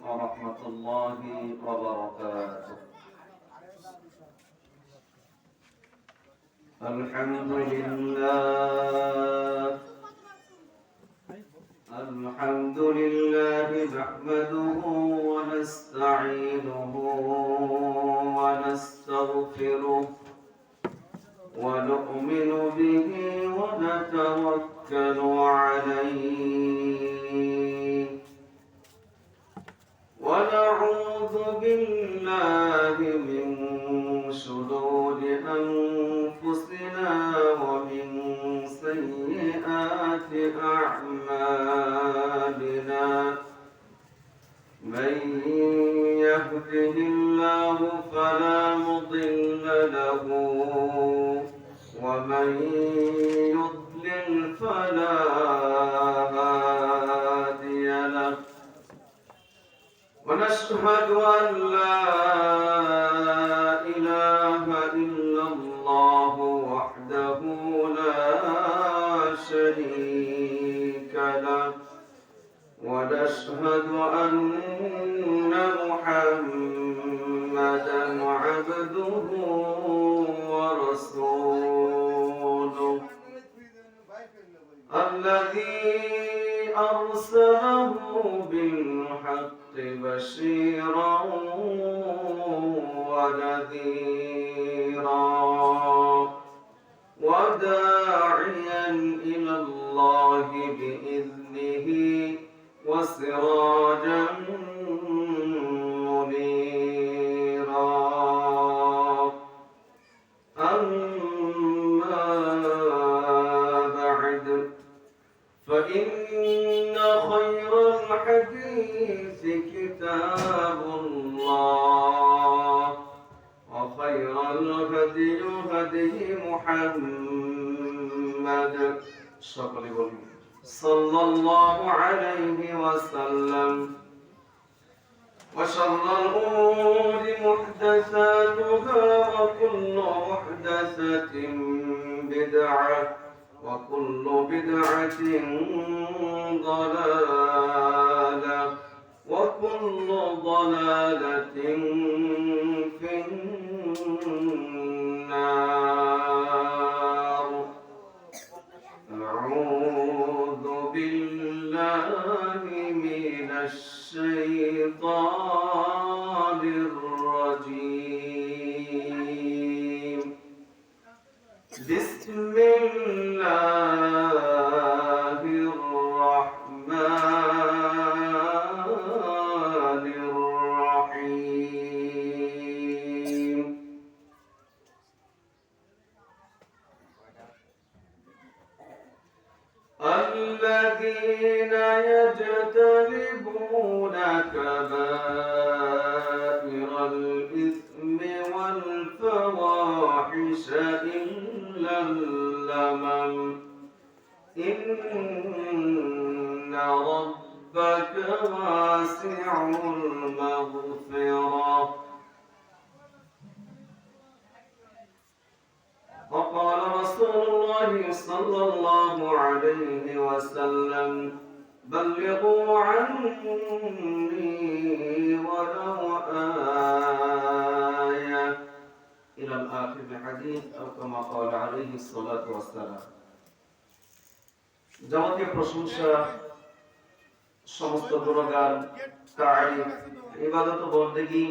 ورحمة الله وبركاته. الحمد لله نحمده ونستعينه ونستغفره ونؤمن به ونتوكل عليه ونعوذ بالله من شرور أنفسنا ومن سيئات أعمالنا من يهده الله فلا مضل له ومن يضلل فلا هادي له ونشهد أن لا إله إلا الله وحده لا شريك له ونشهد أن محمدا عبده ورسوله الذي أرسله بالحق بشيرا ونذيرا وداعيا إلى الله بإذنه وسراجا منيرا أما بعد فإن خير الحديث كتاب الله وخير الهدي هدي محمد صلى الله عليه وسلم وشر الأمور محدثاتها وكل محدثة بدعة وكل بدعة ضلالة وكل ضلالة في النار. أعوذ بالله من الشيطان الرجيم. بسم الله الرحمن الرحيم. الذين يجتنبون كبائر الإثم والفواحش إلا اللمم إن ربك واسع المغفرة. وقال رسول الله صلى الله عليه وسلم بلغوا عني ولو آية إلى الآخر الحديث أو كما قال عليه الصلاة والسلام. যাবতীয় প্রশংসা সমস্ত গুণগান তারিফ ইবাদত ও বন্দেগী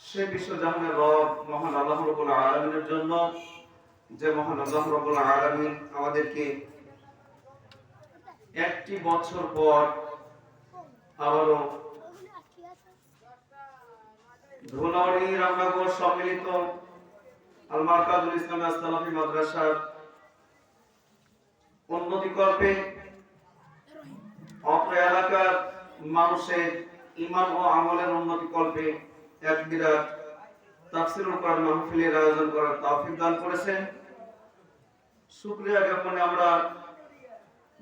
সে বিশ্বজাহানের রব মহান আল্লাহ রাব্বুল আলামিনের জন্য, যে মহান আল্লাহ রাব্বুল আলামিন আমাদেরকে একটি বছর পর আবারও ধুলাউড়ি রামনগর সম্মিলিত আল মারকাজুল ইসলামী আসসালাফি মাদ্রাসার উন্নতিকল্পে অত্র এলাকার মানুষের ঈমান ও আমলের উন্নতিকল্পে এক বিরাট তাফসীরুল কোরআন মাহফিলের আয়োজন করার তৌফিক দান করেছেন। শুকরিয়া জ্ঞাপনে আমরা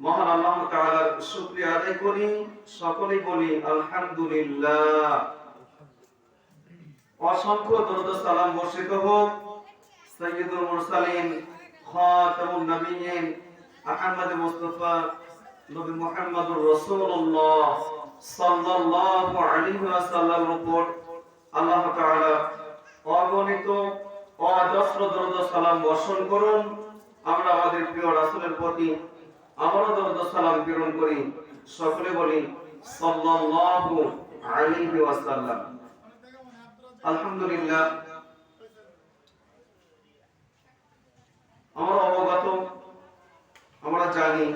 মহান আল্লাহ তাআলার শুকরিয়া আদায় করি, সকলেই বলি আলহামদুলিল্লাহ। অসংখ্য দরুদ ও সালাম বর্ষিত হোক সাইয়্যিদুল মুরসালিন খাতামুন নবিয়্যিন আহমদ মুস্তাফা নবী মুহাম্মদুর রাসূলুল্লাহ সাল্লাল্লাহু আলাইহি ওয়াসাল্লামের উপর আল্লাহ তাআলা অগণিত অজস্র দরুদ ও সালাম বর্ষণ করুন। আমরা আমাদের প্রিয় রাসূলের প্রতি আবারও দরুদ ও সালাম প্রেরণ করি। সকলে বলি সাল্লাল্লাহু আলাইহি ওয়াসাল্লাম। আলহামদুলিল্লাহ, আমরা অবগত, আমরা জানি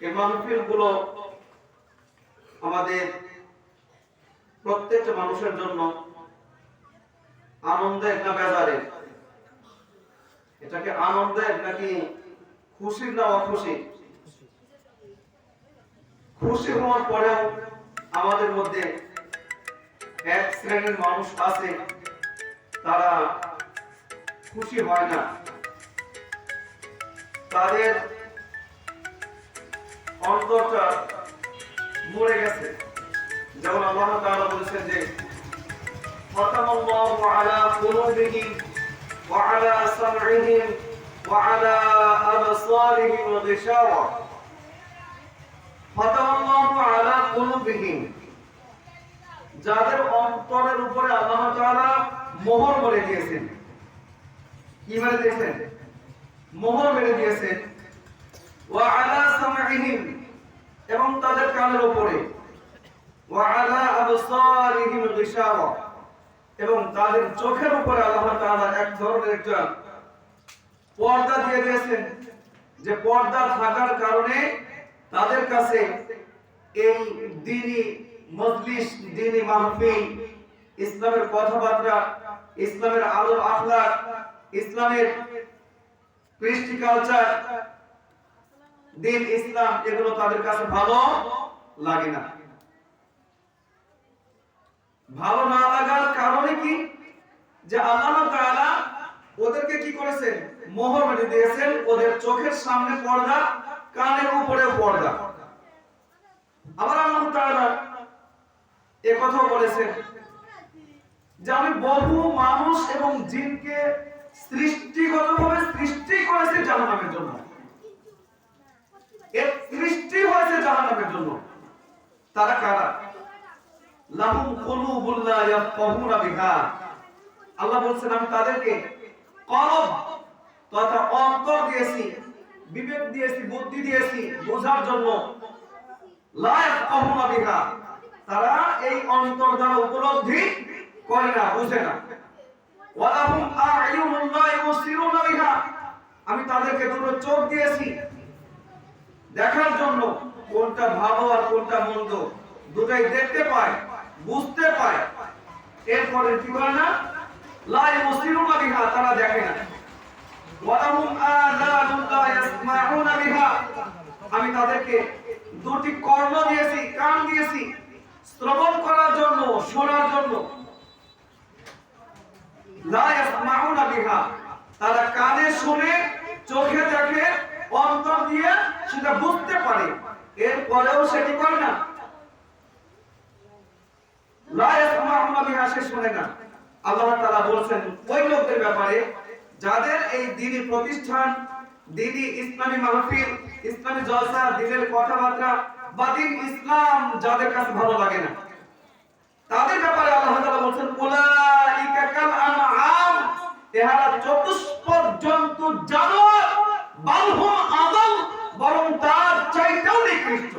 এই মাহফিলগুলো আমাদের প্রত্যেকটা মানুষের জন্য আনন্দের না বেজারের? এটাকে আনন্দের নাকি খুশির না অখুশি? খুশি হওয়ার পরেও আমাদের মধ্যে এক শ্রেণীর মানুষ আছে, তারা খুশি হয় না। তাদের অন্তরটা মরে গেছে। যেমন আল্লাহ তাআলা বলেছেন যে ফাতামাল্লাহু আলা কুলুবিহিম ওয়া আলা সামঈহিম ওয়া আলা আবসারিহিম গিশাওয়া। ফাতামাল্লাহু আলা কুলুবিহিম, যাদের অন্তরের উপরে আল্লাহ তাআলা মোহর মেরে দিয়েছেন। কি মেরে দিয়েছেন? মোহর মেরে দিয়েছেন। ওয়া আলা সামঈহিম, এবং তাদের কানের উপরে, ওয়া আলা আবসারিহিম গিশাওয়া, এবং তাদের চোখের উপরে আল্লাহ তাআলা এক ধরনের একটা পর্দা দিয়ে দিয়েছেন, যে পর্দা থাকার কারণে তাদের কাছে এই দ্বীনি মজলিস, দ্বীনি মাহফিল, ইসলামের কথাবার্তা, ইসলামের আদব আখলাক, ইসলামের কৃষ্টি কালচার, দ্বীন ইসলাম, এগুলো তাদের কাছে ভালো লাগে না। ভালো না লাগার কারণে কি? যে আল্লাহ তাআলা ওদেরকে কি করেছেন? মোহর মেরে দিয়েছেন। ওদের চোখের সামনে পর্দা, কানের উপরে পর্দা। আবার আল্লাহ তাআলা একথাও বলেছেন যে আমি বহু মানুষ এবং জিনকে সৃষ্টিগতভাবে সৃষ্টি করেছি জাহান্নামের জন্য। এর সৃষ্টি হয়েছে জাহান্নামের জন্য। তারা কারা? লাহুম কুলুবুন লা ইয়াফকাহুনা বিহা। আল্লাহ বলছেন আমি তাদেরকে কলব তথা অন্তর দিয়েছি, বিবেক দিয়েছি, বুদ্ধি দিয়েছি বোঝার জন্য। লা ইয়াফকাহুনা বিহা, তারা এই অন্তর দ্বারা উপলব্ধি করে না, বুঝে না। ওয়া লাহুম আ'য়ুনুন লা ইউবসিরুনা বিহা, আমি তাদেরকে দুটো চোখ দিয়েছি দেখার জন্য, কোনটা ভালো আর কোনটা মন্দ দুটাই দেখতে পায়, বুঝতে পায়। এরপরে কি করে না? লা ইউবসিরুনা বিহা, তারা দেখে না। ওয়া লাহুম আযানুন লা ইয়াসমাউনা বিহা, আমি তাদেরকে দুটি কর্ণ দিয়েছি, কান দিয়েছি শ্রবণ করার জন্য, শোনার জন্য। লা ইয়াসমাউনা বিহা, তারা কানে শুনে, চোখে দেখে, অন্তর দিয়ে সেটা বুঝতে পারে, এরপরেও সে কি করে না? লা ইয়াসমাউনা বিহা, সে শুনে না। আল্লাহ তাআলা বলছেন ওই লোকদের ব্যাপারে যাদের এই দ্বীনি প্রতিষ্ঠান, দ্বীনি ইসলামী মাহফিল, ইসলামী জলসা, দ্বীনের কথাবার্তা বা দ্বীন ইসলাম যাদের কাছে ভালো লাগে না, তাদের ব্যাপারে আল্লাহ তাআলা বলছেন উলাইকা কাল আনআম, এহারা চতুষ্পদ জন্তু, জানোয়ার, বাল হুম আদাল, বরং তার চাইতেও নিকৃষ্ট।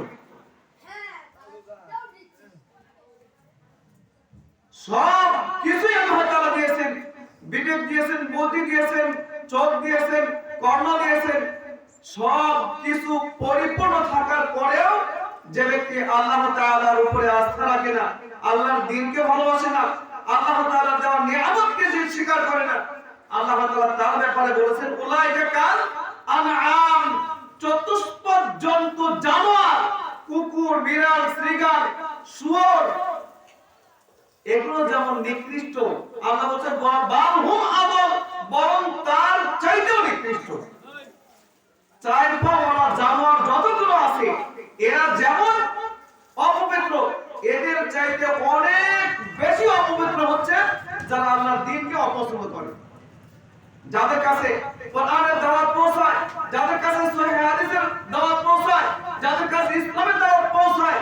সব কিছুই আল্লাহ তাআলা দিয়েছেন, বিবেক দিয়েছেন, বুদ্ধি দিয়েছেন, চোখ দিয়েছেন, কর্ণ দিয়েছেন। সব কিছু পরিপূর্ণ থাকার পরেও যে ব্যক্তি আল্লাহ তাআলার উপরে আস্থা রাখে না, আল্লাহর দ্বীনকে ভালোবাসে না, আল্লাহ তাআলার দেওয়া নিয়ামতকে যে স্বীকার করে না, আল্লাহ তাআলা তার ব্যাপারে বলেছেন উলাইকা কাল আনআম, চতুষ্পদ জন্তু, জানোয়ার, কুকুর, বিড়াল, শৃগাল, শুয়োর, এগুলো যেমন নিকৃষ্ট, আল্লাহ বলেন বাল হুম আদল, বরং তার চাইতেও নিকৃষ্ট। চার পাওয়া জানোয়ার যতগুলো আছে এরা যেমন অপবিত্র, এদের চাইতে অনেক বেশি অপবিত্র হচ্ছে যারা আল্লাহর দ্বীনকে অপছন্দ করে, যাদের কাছে কোরআনের দাওয়াত পৌঁছায়, যাদের কাছে সহিহ হাদিসের দাওয়াত পৌঁছায়, যাদের কাছে ইসলামের দাওয়াত পৌঁছায়,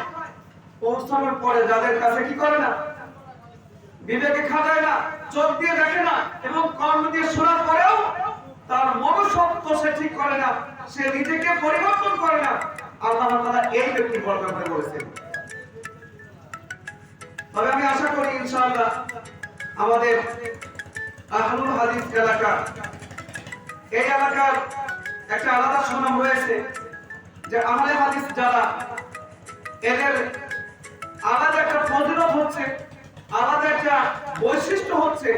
পৌঁছানোর পরে যাদের কাছে কি করে না, বিবেকে খাটায় না, চোখ দিয়ে দেখে না, এবং কর্ম দিয়ে শোনার পরেও তার মনোসত্ব সে ঠিক করে না, সে নিজেকে পরিবর্তন করে না, আল্লাহ তাআলা এই ব্যক্তির ব্যাপারে বলেছেন। তবে আমি আশা করি ইনশাআল্লাহ আমাদের আহলুল হাদিস এলাকা, এই এলাকার একটা আলাদা সুনাম রয়েছে যে আহলে হাদিস যারা, এদের আলাদা একটা ফজিলত হচ্ছে, আলাদা একটা বৈশিষ্ট্য হচ্ছে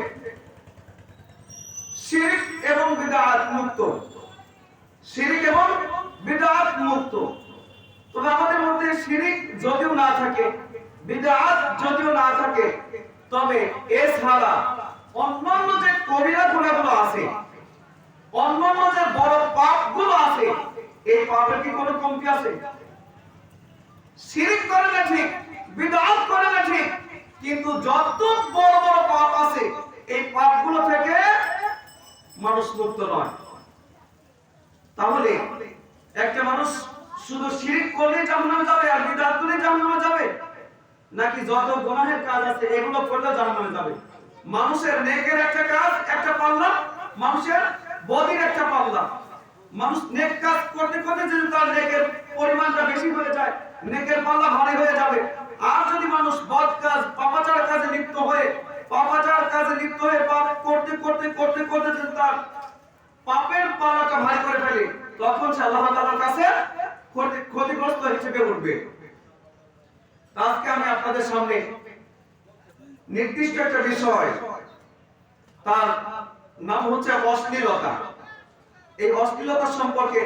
শিরক এবং বিদআত মুক্ত, শিরক এবং বিদআত মুক্ত। তবে আমাদের মধ্যে শিরক যদিও না থাকে, বিদআত যদিও না থাকে, তবে এছাড়া অন্যান্য যে কবিরা গুনাহগুলো আছে, অন্যান্য যে বড় পাপগুলো আছে, এই পাপের কি কোনো কমতি আছে? শিরক করে না ঠিক, বিদআত করে না ঠিক, কিন্তু যত বড় বড় পাপ আছে এই পাপগুলো থেকে মানুষ মুক্ত নয়। তাহলে একটা মানুষ শুধু শিরক করলেই জাহান্নামে যাবে আর বিদআত করলেই জাহান্নামে যাবে, নাকি যত গুনাহের কাজ আছে এগুলো করলে জাহান্নামে যাবে? মানুষের নেকের একটা কাজ একটা পাল্লা, মানুষের বদির একটা পাল্লা। মানুষ নেক কাজ করতে করতে যদি তার নেকের পরিমাণটা বেশি হয়ে যায়, নেকের পাল্লা ভারী হয়ে যাবে। আর যদি মানুষ বদ কাজ, পাপাচার কাজে লিপ্ত হয়ে, পাপাচার কাজে লিপ্ত হয়ে পাপ করতে করতে করতে করতে যদি তার পাপের পাল্লাটা ভারী করে ফেলে, তখন সে আল্লাহ তাআলার কাছে ক্ষতিগ্রস্ত হিসেবে উঠবে। আজকে আমি আপনাদের সামনে নির্দিষ্ট একটা বিষয়, তার নাম হচ্ছে অশ্লীলতা। এই অশ্লীলতা সম্পর্কে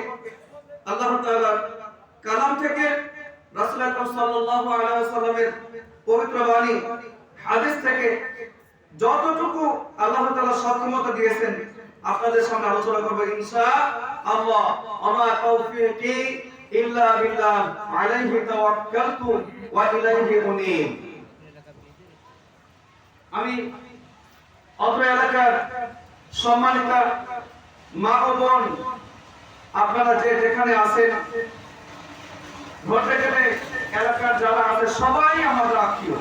আল্লাহ তাআলার কালাম থেকে, রাসূল আকরাম সাল্লাল্লাহু আলাইহি ওয়াসাল্লামের পবিত্র বাণী, হাদিস থেকে যতটুকু আল্লাহ তাআলা সক্ষমতা দিয়েছেন আপনাদের সামনে আলোচনা করব ইনশাআল্লাহ। আমা তাওফীকি ইল্লা বিল্লাহ, আলাইহি তাওয়াক্কালতু ওয়া ইলাইহি উনীব। আমি অত্র এলাকার সম্মানিতা মা ও বোন, আপনারা যে যেখানে আছেন, ঘটে গেলে এলাকার যারা আছে সবাই আমাদের আত্মীয়।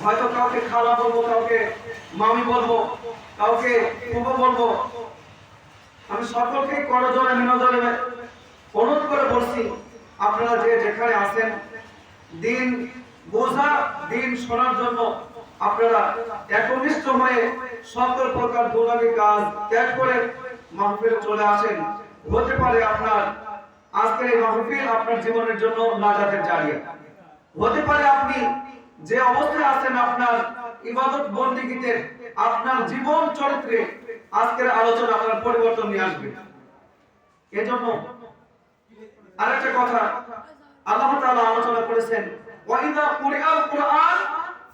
হয়তো কাউকে খালা বলবো, কাউকে মামি বলবো, কাউকে ফুফু বলবো। আমি সকলকে করজোড়ে মিনজোড়ে অনুরোধ করে বলছি, আপনারা যে যেখানে আছেন, দিন বোঝা, দিন শোনার জন্য আপনারা একনিষ্ঠ হয়ে সকল প্রকার দুর্নীতি কাজ ত্যাগ করে মাহফিলে চলে আসেন। হতে পারে আপনার আজকের এই মাহফিল আপনার জীবনের জন্য নাজাতের জারিয়া হতে পারে। আপনি যে অবস্থায় আছেন, আপনার ইবাদত বন্দেগীতে, আপনার জীবন চরিত্রে আজকের আলোচনা আপনার পরিবর্তন নিয়ে আসবে। এজন্য আরেকটা কথা আল্লাহ তাআলা আলোচনা করেছেন, ওয়াইদা কুরআল কুরআন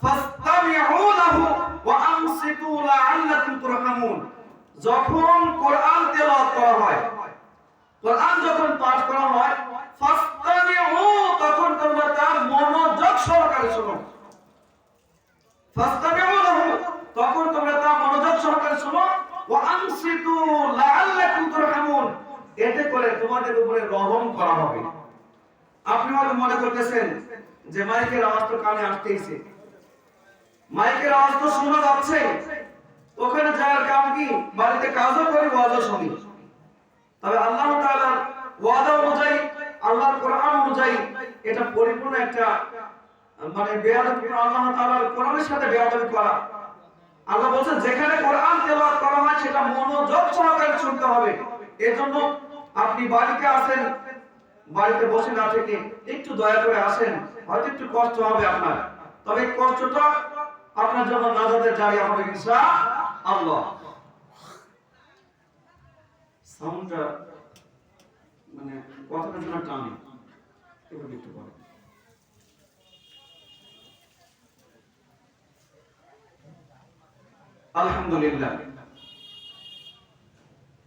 ফাসতামিউ লাহু ওয়া আনসিতু লাআল্লাকুম তুরহামুন। যখন কোরআন তেলাওয়াত করা হয়, কোরআন যখন পাঠ করা হয়, ফাসতামিউ, তখন তোমরা তার মনোযোগ সহকারে শোনো। ফাসতামিউ লাহু, তখন তোমরা তার মনোযোগ সহকারে শোনো। ওয়া আনসিতু লাআল্লাকুম তুরহামুন, এতে করে তোমাদের উপরে রহম করা হবে। আপনি হয়তো মনে করতেছেন যে মাইকের আওয়াজ তো কানে আসতেইছে, মাইকের আওয়াজ তো শোনা যাচ্ছে, ওখানে যাওয়ার কাম কি? বাড়িতে কাজও করি, ওয়াজও শুনি। তবে আল্লাহ তাআলার ওয়াদা অনুযায়ী, আল্লাহর কোরআন অনুযায়ী এটা পরিপূর্ণ একটা মানে বেয়াদবি, আল্লাহ তাআলার কোরআনের সাথে বেয়াদবি করা। আল্লাহ বলেন যেখানে কোরআন তেলাওয়াত করা হয় সেটা মনোযোগ সহকারে শুনতে হবে। এজন্য আপনি বাড়িতে আসেন, বাড়িতে বসে না থেকে একটু দয়া করে আসেন। হয়তো একটু কষ্ট হবে আপনার, তবে কষ্টটা আপনার জন্য নাজাতের জারিয়া হবে ইনশাআল্লাহ। সাউন্ডটা মানে কথাটা যেন টানে, এভাবে একটু বলেন। আলহামদুলিল্লাহ,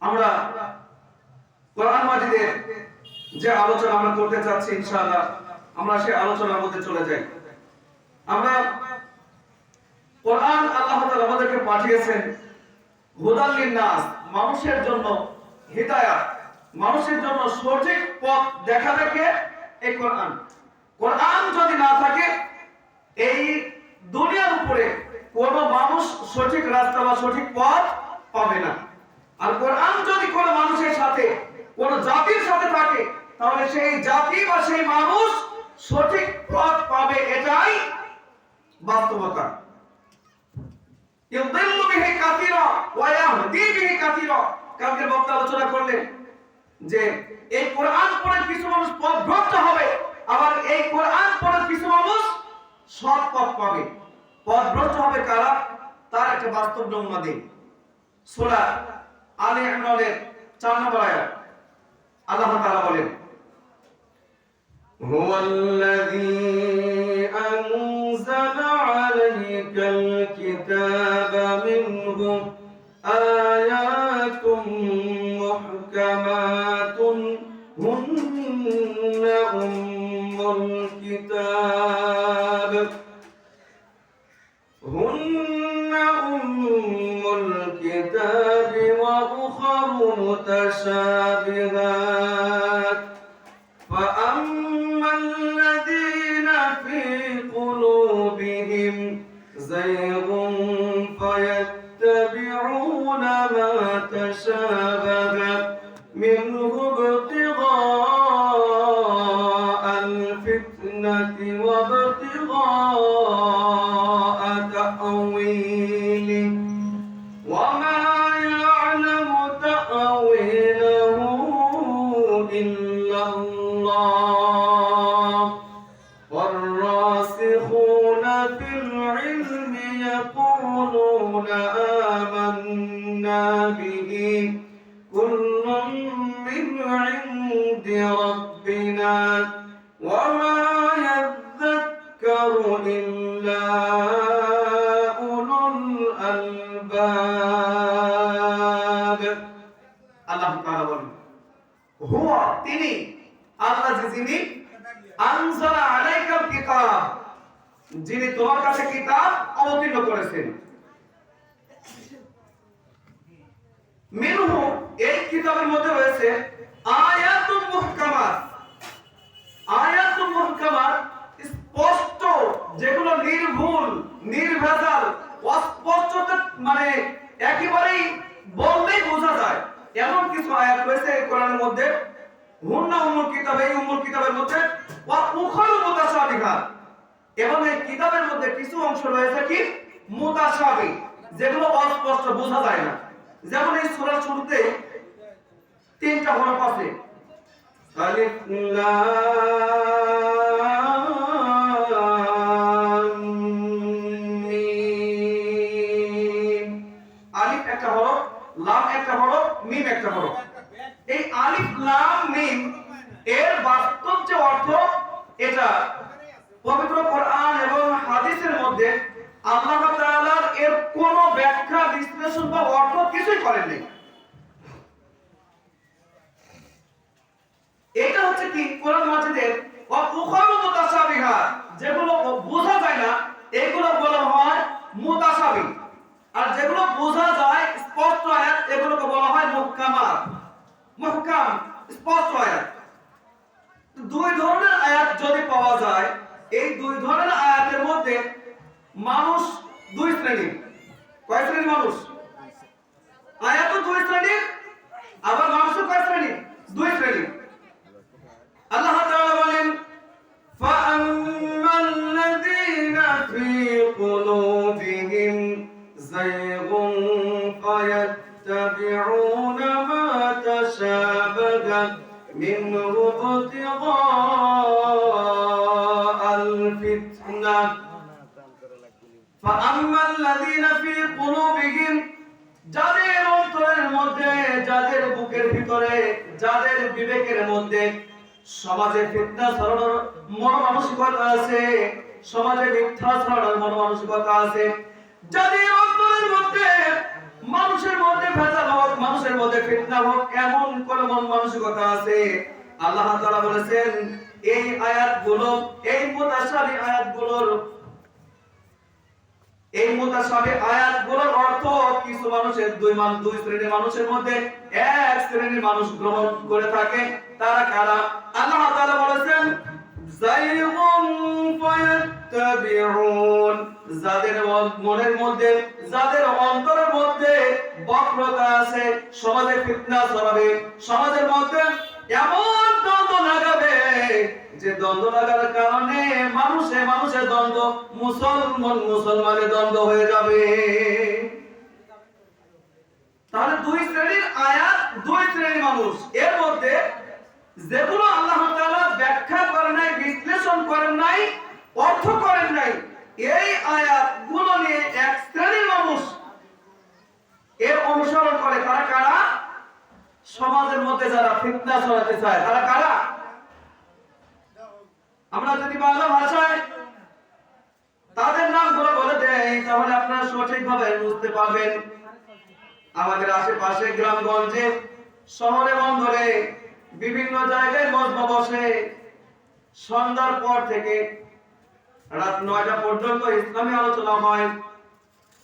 আমরা কোরআন মাজিদের যে আলোচনা আমরা করতে চাচ্ছি, ইনশাআল্লাহ আমরা সেই আলোচনার মধ্যে চলে যাই। আমরা কোরআন আল্লাহ তাআলা আমাদেরকে পাঠিয়েছেন হুদাল লিন্নাস, মানুষের জন্য হিদায়াত, মানুষের জন্য সঠিক পথ দেখাবে কে? এই কোরআন। কোরআন যদি না থাকে এই দুনিয়ার উপরে কোন মানুষ সঠিক রাস্তা বা সঠিক পথ পাবে না। আর কোরআন যদি কোন মানুষের সাথে কোন জাতির সাথে থাকে তাহলে সেই জাতি বা সেই মানুষ সঠিক পথ পাবে, এটাই বাস্তবতা। ইউদিল্লু বিহি কাসীরা ওয়া ইয়াহদি বিহি কাসীরা। কালকে বক্তা আলোচনা করলেন যে এই কোরআন পড়ে কিছু মানুষ পথভ্রষ্ট হবে, আবার এই কোরআন পড়ে কিছু মানুষ সৎ পথ পাবে। পথভ্রষ্ট হবে কারা? তার একটা বাস্তব নমুনা দিন। সূরা আলে ইমরানের 4 নম্বর আয়াত আল্লাহ তাআলা বলেন, হুয়াল্লাযী আনজালা আলাইকাল কিতাবা মিনহু আয়াতুম মুহকামাতুন হুন্না উম্মুল কিতাব ওয়া উখারু মুতাশাবিহাত ফাআম্মাল্লাযীনা ফী কুলুবিহিম যায়গুন ফায়াত্তাবি'উনা মা তাশাবাহা মিনহু ইবতিগাআল ফিতনাতি ওয়া ইবতিগাআ তা'ওয়িলিহি ওয়া মা ইয়া'লামু তা'ওয়িলাহু ইল্লাল্লাহ والراسخون في العلم يقولون آمنا به كل من عند ربنا وما يذكر إلا أولو الألباب আল্লাহ তাআলা বলেন, হুয়া তিনি আল্লাহ যিনি আনজালা আলাইকাল কিতাব, যিনি তোমার কাছে কিতাব অবতীর্ণ করেছেন। মিনহু এই কিতাবের মধ্যে রয়েছে আয়াতুল মুহকামাত। আয়াতুল মুহকামাত স্পষ্ট, যেগুলো নির্ভুল নির্ভেজাল অস্পষ্ট, মানে একেবারেই বললেই বোঝা যায় এমন কিছু আয়াত রয়েছে এই কোরআনের মধ্যে। হুন্না উম্মুল কিতাব, এই উম্মুল কিতাবের মধ্যে ওয়া উখারু মুতাশাবিহাত, এবং এই কিতাবের মধ্যে কিছু অংশ রয়েছে কি মুতাশাবি, যেগুলো অস্পষ্ট বোঝা যায় না। যেমন এই সূরার শুরুতে 3টা হরফ আছে, আলিফ লাম মিম। আলিফ একটা হরফ, লাম একটা হরফ, মিম একটা হরফ। এই আলিফ লাম মিম এর বাস্তব যে অর্থ, এটা পবিত্র কোরআন এবং হাদিসের মধ্যে আল্লাহ তাআলার এর কোনো ব্যাখ্যা বিশ্লেষণ বা অর্থ কিছুই করেননি। এটা হচ্ছে কি কোরআন মাজিদের ওয়া উখারু মুতাশাবিহাত, যেগুলো বোঝা যায় না এগুলো বলা হয় মুতাশাবি, আর যেগুলো বোঝা যায় স্পষ্ট আয়াত এগুলোকে বলা হয় মুহকামাত। মুহকাম স্পষ্ট আয়াত। দুই ধরনের আয়াত যদি পাওয়া যায়, এই দুই ধরনের আয়াতের মধ্যে মানুষ দুই শ্রেণীর। কয় শ্রেণীর মানুষ? আয়াতও দুই শ্রেণীর, আবার মানুষও কয় শ্রেণীর? দুই শ্রেণীর। আল্লাহ তাআলা বলেন, ফাআম্মাল্লাযীনা ফী কুলুবিহিম যায়গুন ফায়াত্তাবি'উনা মা তাশাবাহা মিনহু ইবতিগাআল ফিতনাহ ফাআম্মাল্লাযীনা ফী কুলুবিহিম, যাদের অন্তরের মধ্যে, যাদের বুকের ভিতরে, যাদের বিবেকের মধ্যে সমাজে ফিতনা ছড়ানোর মন মানসিকতা আছে, সমাজে মিথ্যা ছড়ানোর মন মানসিকতা আছে, যাদের অন্তরের মধ্যে মানুষের মধ্যে ভেজাল হোক, মানুষের মধ্যে ফিতনা হোক, এমন কোন মন মানসিকতা আছে, আল্লাহ তাআলা বলেছেন এই আয়াতগুলো, এই মুতাশাবি আয়াতগুলোর এই মুতাশাবিহ আয়াতগুলোর অর্থ কিছু মানুষের দুই শ্রেণীর মানুষের মধ্যে এক শ্রেণীর মানুষ গ্রহণ করে থাকে। তারা কারা? আল্লাহ তাআলা বলেছেন যায়গুন ফায়াত্তাবিউন, যাদের মনের মধ্যে, যাদের অন্তরের মধ্যে বক্রতা আছে, সমাজে ফিতনা ছড়াবে, সমাজের মধ্যে এমন দ্বন্দ্ব লাগাবে যে দ্বন্দ্ব লাগার কারণে মানুষে দ্বন্দ্ব, মুসলমানের দ্বন্দ্ব হয়ে যাবে। তাহলে দুই শ্রেণীর আয়াত, দুই শ্রেণীর মানুষ। এর মধ্যে যেগুলো আল্লাহ তাআলা ব্যাখ্যা করেন নাই, বিশ্লেষণ করেন নাই, অর্থ করেন নাই, এই আয়াতগুলো নিয়ে এক শ্রেণীর মানুষ এর অনুসরণ করে। তারা কারা? সমাজের মধ্যে যারা ফিতনা ছড়াতে চায়, তারা কারা? আমরা যদি বাংলা ভাষায় তাদের নামগুলো বলে দেই তাহলে আপনারা সঠিকভাবে বুঝতে পারবেন। আমাদের আশেপাশে গ্রামগঞ্জে, শহরে বন্দরে বিভিন্ন জায়গায় মজমা বসে, সন্ধ্যার পর থেকে রাত 9টা পর্যন্ত ইসলামী আলোচনা হয়।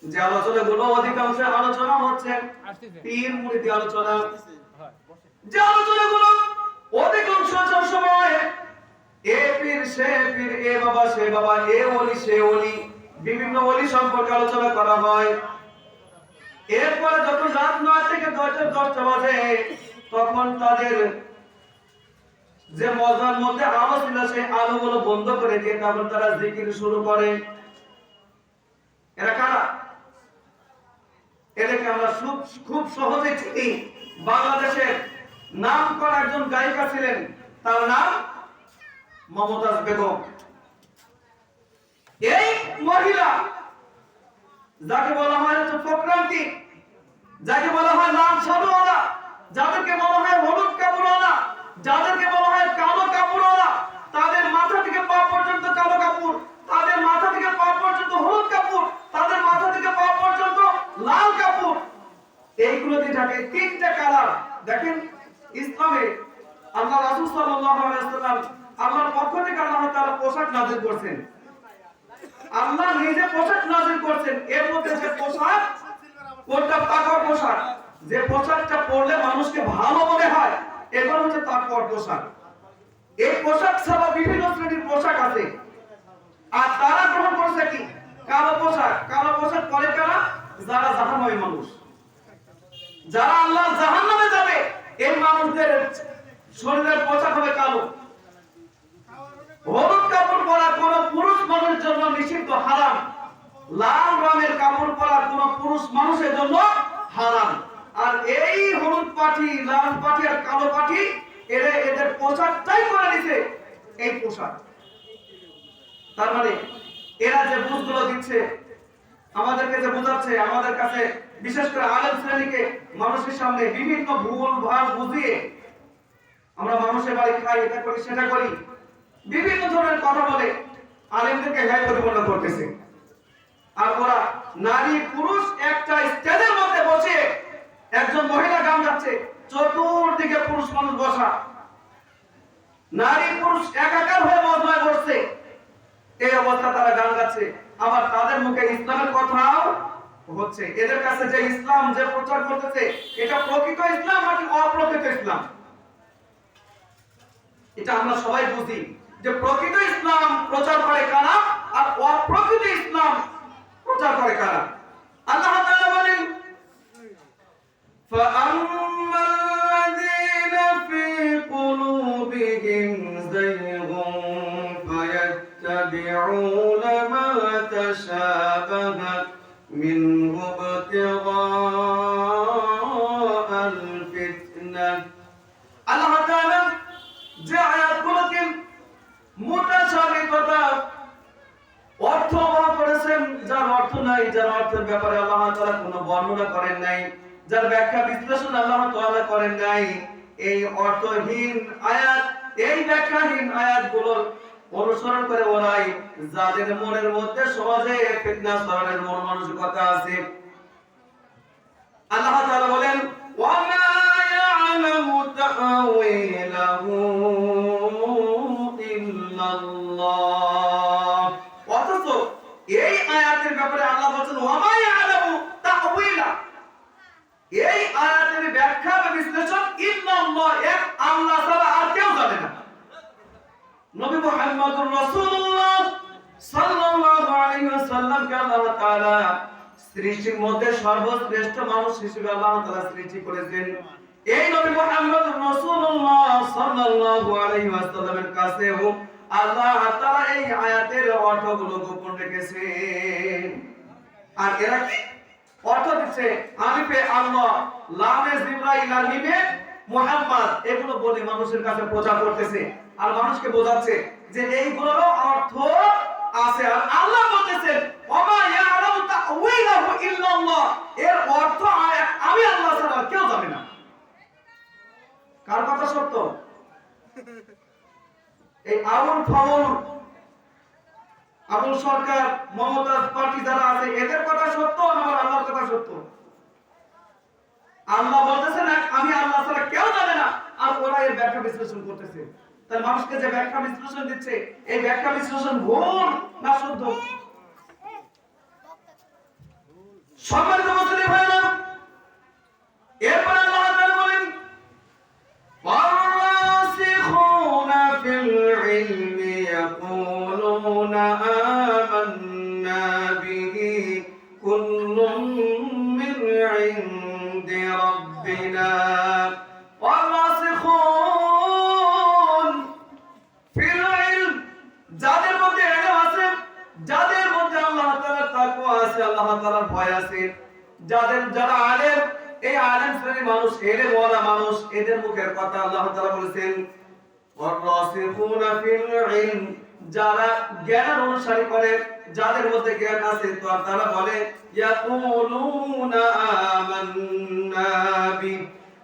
যে আলোচনাগুলো অধিকাংশ আলোচনা হচ্ছে পীর মুরিদি আলোচনা। যে আলোচনাগুলো অধিকাংশ সময় এ পীর সে পীর, এ বাবা সে বাবা, এ ওলি সে ওলি, বিভিন্ন ওলি সম্পর্কে আলোচনা করা হয়। এরপরে যত রাত 9 থেকে 10টা বাজে তখন তাদের যে মজার মধ্যে আলো ছিল সেই আলোগুলো বন্ধ করে দিয়ে তখন তারা জিকির শুরু করে। এরা কারা? এদেরকে আমরা খুব সহজে চিনি। বাংলাদেশের নাম করা একজন গায়িকা ছিলেন, তার নাম মমতাজ বেগম। এই মহিলা যাকে বলা হয় ফকরান্তি, যাকে বলা হয় লাল সাধুওয়ালা, যাদেরকে বলা হয় হলুদ কাপড়ওয়ালা, যাদেরকে বলা হয় কালো কাপড়ওয়ালা, তাদের মাথা থেকে পা পর্যন্ত কালো কাপড়, তাদের মাথা থেকে পা পর্যন্ত হলুদ কাপড়, তাদের মাথা থেকে পা পর্যন্ত লাল কাপড়। এইগুলো দিয়ে থাকে তিনটা কালার। দেখেন ইসলামে আল্লাহ রাসূল সাল্লাল্লাহু আলাইহি ওয়াসাল্লাম আল্লাহর পক্ষ থেকে আল্লাহ তাআলা পোশাক নাযিল করেছেন। আল্লাহ নিজে পোশাক নাযিল করেছেন। এর মধ্যে যে পোশাক, কোনটা তাকওয়ার পোশাক, যে পোশাকটা পরলে মানুষকে ভালো মনে হয়, এগুলো হচ্ছে তাকওয়ার পোশাক। এই পোশাক ছাড়া বিভিন্ন শ্রেণীর পোশাক আছে। আর তারা গ্রহণ করছে কি? কালো পোশাক। কালো পোশাক পরে কারা? যারা জাহান্নামী মানুষ, যারা আল্লাহ জাহান্নামে যাবে, এই মানুষদের শরীরের পোশাক হবে কালো। হলুদ কাপড় পরা কোন পুরুষ মানুষের জন্য নিষিদ্ধ, হারাম। লাল রঙের কাপড় পরা কোন পুরুষ মানুষের জন্য হারাম। আর এই হলুদ পাঠি, লাল পাঠি আর কালো পাঠি এদের পোশাকটাই করে দিছে এই পোশাক। তার মানে এরা যে বুঝগুলো দিচ্ছে, আমাদেরকে যে বোঝাচ্ছে, আমাদের কাছে বিশেষ করে আলেম শ্রেণীকে মানুষের সামনে বিভিন্ন ভুল ভাল বুঝিয়ে আমরা মানুষের বাড়ি খাই, এটা করি সেটা করি, বিভিন্ন ধরনের কথা বলে আলেমদেরকে হ্যাঁ প্রতিপন্ন করতেছে। আর ওরা নারী পুরুষ একটা স্টেজের মধ্যে বসে একজন মহিলা গান গাচ্ছে, চতুর্দিকে পুরুষ মানুষ বসা, নারী পুরুষ একাকার হয়ে মজমায় বসছে। এই অবস্থা তারা গান গাচ্ছে, আবার তাদের মুখে ইসলামের কথাও হচ্ছে। এদের কাছে যে ইসলাম যে প্রচার করতেছে, এটা প্রকৃত ইসলাম নাকি অপ্রকৃত ইসলাম? এটা আমরা সবাই বুঝি যে প্রকৃত ইসলাম প্রচার করে কারা আর অপ্রকৃত ইসলাম প্রচার করে কারা। আল্লাহ তাআলা বলেন فَأَمَّا الَّذِينَ فِي قُلُوبِهِمْ زَيْغٌ فَيَتَّبِعُونَ مَا تَشَابَهَ مِنْهُ ابْتِغَاءَ الْفِتْنَةِ। আল্লাহ তাআলা যে আয়াতগুলোকে মুতাশাবিহতা অর্থ বলা করেছেন, যার অর্থ নাই, যার অর্থের ব্যাপারে আল্লাহ তাআলা কোনো বর্ণনা করেন নাই, যার ব্যাখ্যা বিশ্লেষণ আল্লাহ তাআলা করেন নাই, এই অর্থহীন আয়াত, এই ব্যাখ্যাহীন আয়াতগুলোর অনুসরণ করে ওরাই যাদের মনের মধ্যে সমাজে ফিতনা ছড়ানোর মন মানসিকতা আছে। আল্লাহ তাআলা বলেন ওয়ামা ইয়ালামু তাআওয়িলাহু ইল্লাল্লাহ। অথচ এই আয়াতের ব্যাপারে আল্লাহ নবী মুহাম্মদুর রাসূলুল্লাহ সাল্লাল্লাহু আলাইহি ওয়াসাল্লামকে আল্লাহ তাআলা সৃষ্টির মধ্যে সর্বশ্রেষ্ঠ মানুষ হিসেবে আল্লাহ তাআলা সৃষ্টি করেছেন। এই নবী মুহাম্মদুর রাসূলুল্লাহ সাল্লাল্লাহু আলাইহি ওয়াসাল্লামের কাছেও আল্লাহ তাআলা এই আয়াতের অর্থগুলো গোপন রেখেছেন। আর এরা কি অর্থ দিচ্ছে? আলিফে আল্লাহ, লামে জিবরাইল আর মিমে মুহাম্মদ, এগুলো বলে মানুষের কাছে প্রচার করতেছে আর মানুষকে বোঝাচ্ছে যে এইগুলোরও অর্থ আছে। আর আল্লাহ বলতেছেন ওমা ইয়ালামু তাউইলাহু ইল্লাল্লাহ, এর অর্থ আমি আল্লাহ ছাড়া কেউ জানে না। কার কথা সত্য? এই আবুল ফাউল, আবুল সরকার, মমতাজ পার্টি যারা আছে এদের কথা সত্য না আল্লাহর কথা সত্য? আল্লাহ বলতেছেন আমি আল্লাহ ছাড়া কেউ জানে না, আর ওরা এর ব্যাখ্যা বিশ্লেষণ করতেছে। তার মানুষকে যে ব্যাখ্যা বিশ্লেষণ দিচ্ছে, এই ব্যাখ্যা বিশ্লেষণ ভুল না শুদ্ধ? সম্মানিত মুসলিম ভাইরা, এরপর আল্লাহ তাআলা বলেন ওয়ারাসিখুনা ফিল ইলমি ইয়াকুলুনা আমান্না বিহি কুল্লুম মিন ইনদি রাব্বিনা ওয়ারাসিখুন ফিল ইলম, যাদের মধ্যে ইলম আছে, যাদের মধ্যে আল্লাহ তাআলার তাকওয়া আছে, আল্লাহ তাআলার ভয় আছে, যারা আলেম, এই আলেম শ্রেণীর মানুষ, ইলম ওয়ালা মানুষ, এদের মুখের কথা আল্লাহ তাআলা বলেছেন ওয়ারাসিখুনা ফিল ইলম, যারা জ্ঞানের অনুসারী করে, যাদের মধ্যে জ্ঞান আছে, তো তারা বলে ইয়াকুলুনা আমান্না বি,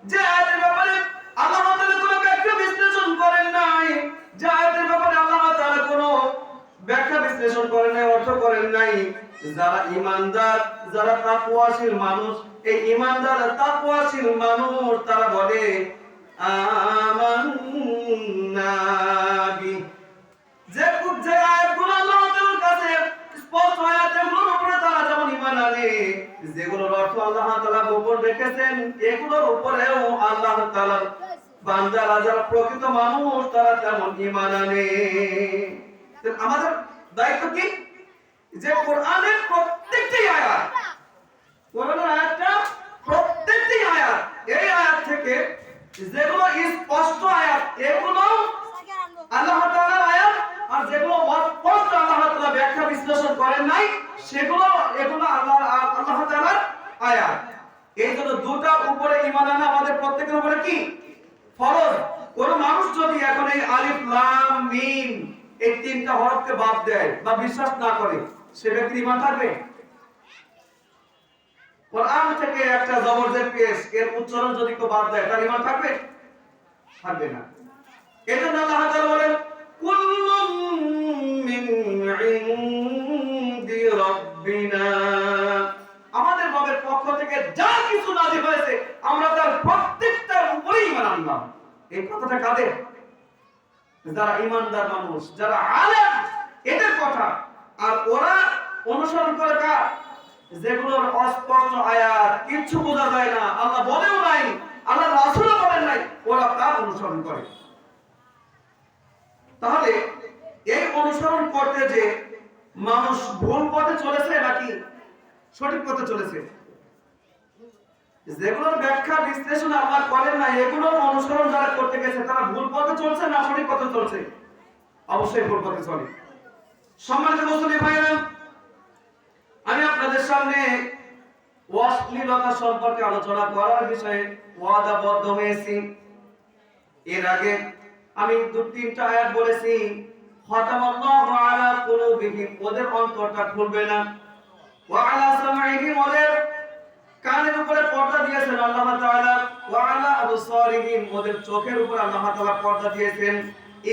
যে আয়াতের ব্যাপারে আল্লাহ তাআলা কোনো ব্যাখ্যা বিশ্লেষণ করেন নাই, যে আয়াতের ব্যাপারে আল্লাহ তাআলা কোনো ব্যাখ্যা বিশ্লেষণ করেন নাই, অর্থ করেন নাই, যারা ঈমানদার, যারা তাকওয়াশীল মানুষ, এই ঈমানদার তাকওয়াশীল মানুষ তারা বলে আমান্না বি, যে আয়াতগুলো আল্লাহ তাআলার কাছে স্পষ্ট আয়াত, এগুলোর উপরে তারা যেমন ঈমান আনে, যেগুলোর অর্থ আল্লাহ তাআলা গোপন রেখেছেন, এগুলোর উপরেও আল্লাহ তাআলার বান্দারা যারা প্রকৃত মানুষ তারা তেমন ঈমান আনে। আমাদের দায়িত্ব কি? যে কোরআনের প্রত্যেকটি আয়াত, কোরআনের আয়াতটা প্রত্যেকটি আয়াত, এই আয়াত থেকে যেগুলো স্পষ্ট আয়াত এগুলো আল্লাহ তাআলার আয়াত, আর যেগুলো অস্পষ্ট আল্লাহ তাআলা ব্যাখ্যা বিশ্লেষণ করেন নাই সেগুলো এগুলো আল্লাহ তাআলার আয়াত। এই জন্য দুটার উপরে ঈমান আনা আমাদের প্রত্যেকের উপরে কি ফরজ। কোন মানুষ যদি এখন এই আলিফ লাম মিম এই তিনটা হরফকে বাদ দেয় বা বিশ্বাস না করে, সে ব্যক্তির ঈমান থাকবে? কোরআন থেকে একটা জবর জের পেশ এর উচ্চারণ যদি কেউ বাদ দেয়, তার ঈমান থাকবে? থাকবে না। এজন্য আল্লাহ তাআলা বলেন কুল্লুম মিন ইনদি রাব্বিনা, আমাদের রবের পক্ষ থেকে যা কিছু নাযিল হয়েছে আমরা তার প্রত্যেকটার উপরে ঈমান আনলাম। এই কথাটা কাদের? যারা ঈমানদার মানুষ, যারা আলেম, এদের কথা। আর ওরা অনুসরণ করে কার? যেগুলোর অস্পষ্ট আয়াত, কিছু বোঝা যায় না, আল্লাহ বলেও নাই, আল্লাহ রাসূলও বলেন নাই, ওরা তার অনুসরণ করে। তাহলে এই অনুসরণ করতে যে মানুষ ভুল পথে চলেছে নাকি সঠিক পথে চলেছে? যেগুলোর ব্যাখ্যা বিশ্লেষণ আল্লাহ করেন না, এগুলোর অনুসরণ যারা করতে গেছে তারা ভুল পথে চলছে না সঠিক পথে চলছে? অবশ্যই ভুল পথে চলে। সম্মানিত মুসলিম ভাইরা, আমি আপনাদের সামনে অশ্লীলতা সম্পর্কে আলোচনা করার বিষয়ে ওয়াদাবদ্ধ হয়েছি। এর আগে আমি 2-3টা আয়াত বলেছি, খাতামাল্লাহু আলা কুলুবিহিম, ওদের অন্তরটা খুলবে না, ওয়া আলা সামাইহিম, ওদের কানের উপরে পর্দা দিয়েছেন আল্লাহ তাআলা, ওয়া আলা আবসারিহিম, ওদের চোখের উপর আল্লাহ তাআলা পর্দা দিয়েছেন।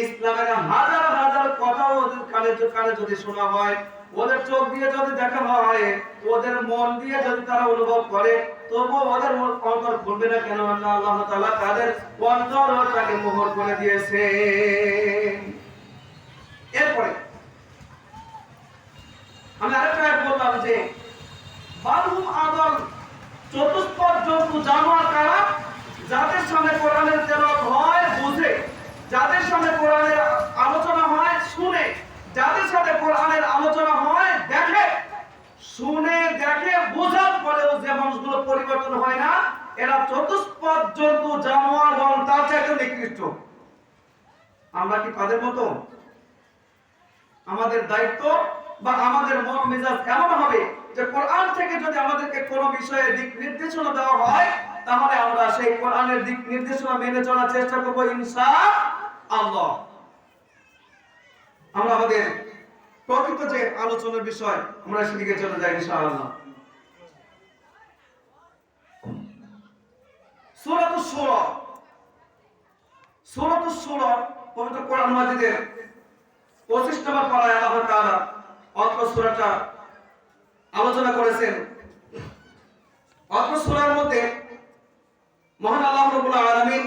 ইসলামের হাজার হাজার কথা ওদের কানে যদি শোনা হয়, ওদের চোখ দিয়ে যদি দেখা হয়, ওদের মন দিয়ে যদি তারা অনুভব করে, তবুও ওদের অন্তর খুলবে না। কেন? আল্লাহ তাআলা তাদের অন্তরটাকে মোহর করে দিয়েছে। এরপরে আমি আরেকটা আয়াত বললাম যে বালহুম আদল, চতুষ্পদ জন্তু জানোয়ার কারা? যাদের সামনে কোরআনের তেলাওয়াত হয় বুঝে, যাদের সামনে কোরআনের আলোচনা হয় নিকৃষ্ট। আমরা কি তাদের মতো? আমাদের দায়িত্ব বা আমাদের মন মেজাজ এমন হবে যে কোরআন থেকে যদি আমাদেরকে কোনো বিষয়ে দিক নির্দেশনা দেওয়া হয় তাহলে আমরা সেই কোরআনের দিক নির্দেশনা মেনে চলার চেষ্টা করব ইনশাআল্লাহ। আমরা আমাদের প্রকৃত যে আলোচনার বিষয় আমরা সেদিকে চলে যাই ইনশাআল্লাহ। সূরাতুশ শূরা, সূরাতুশ শূরা পবিত্র কোরআন মাজিদের 25 নম্বর পারায় আল্লাহ তাআলা অত্র সূরাটা আলোচনা করেছেন। অত্র সূরার মধ্যে মহান আল্লাহ রাব্বুল আলামিন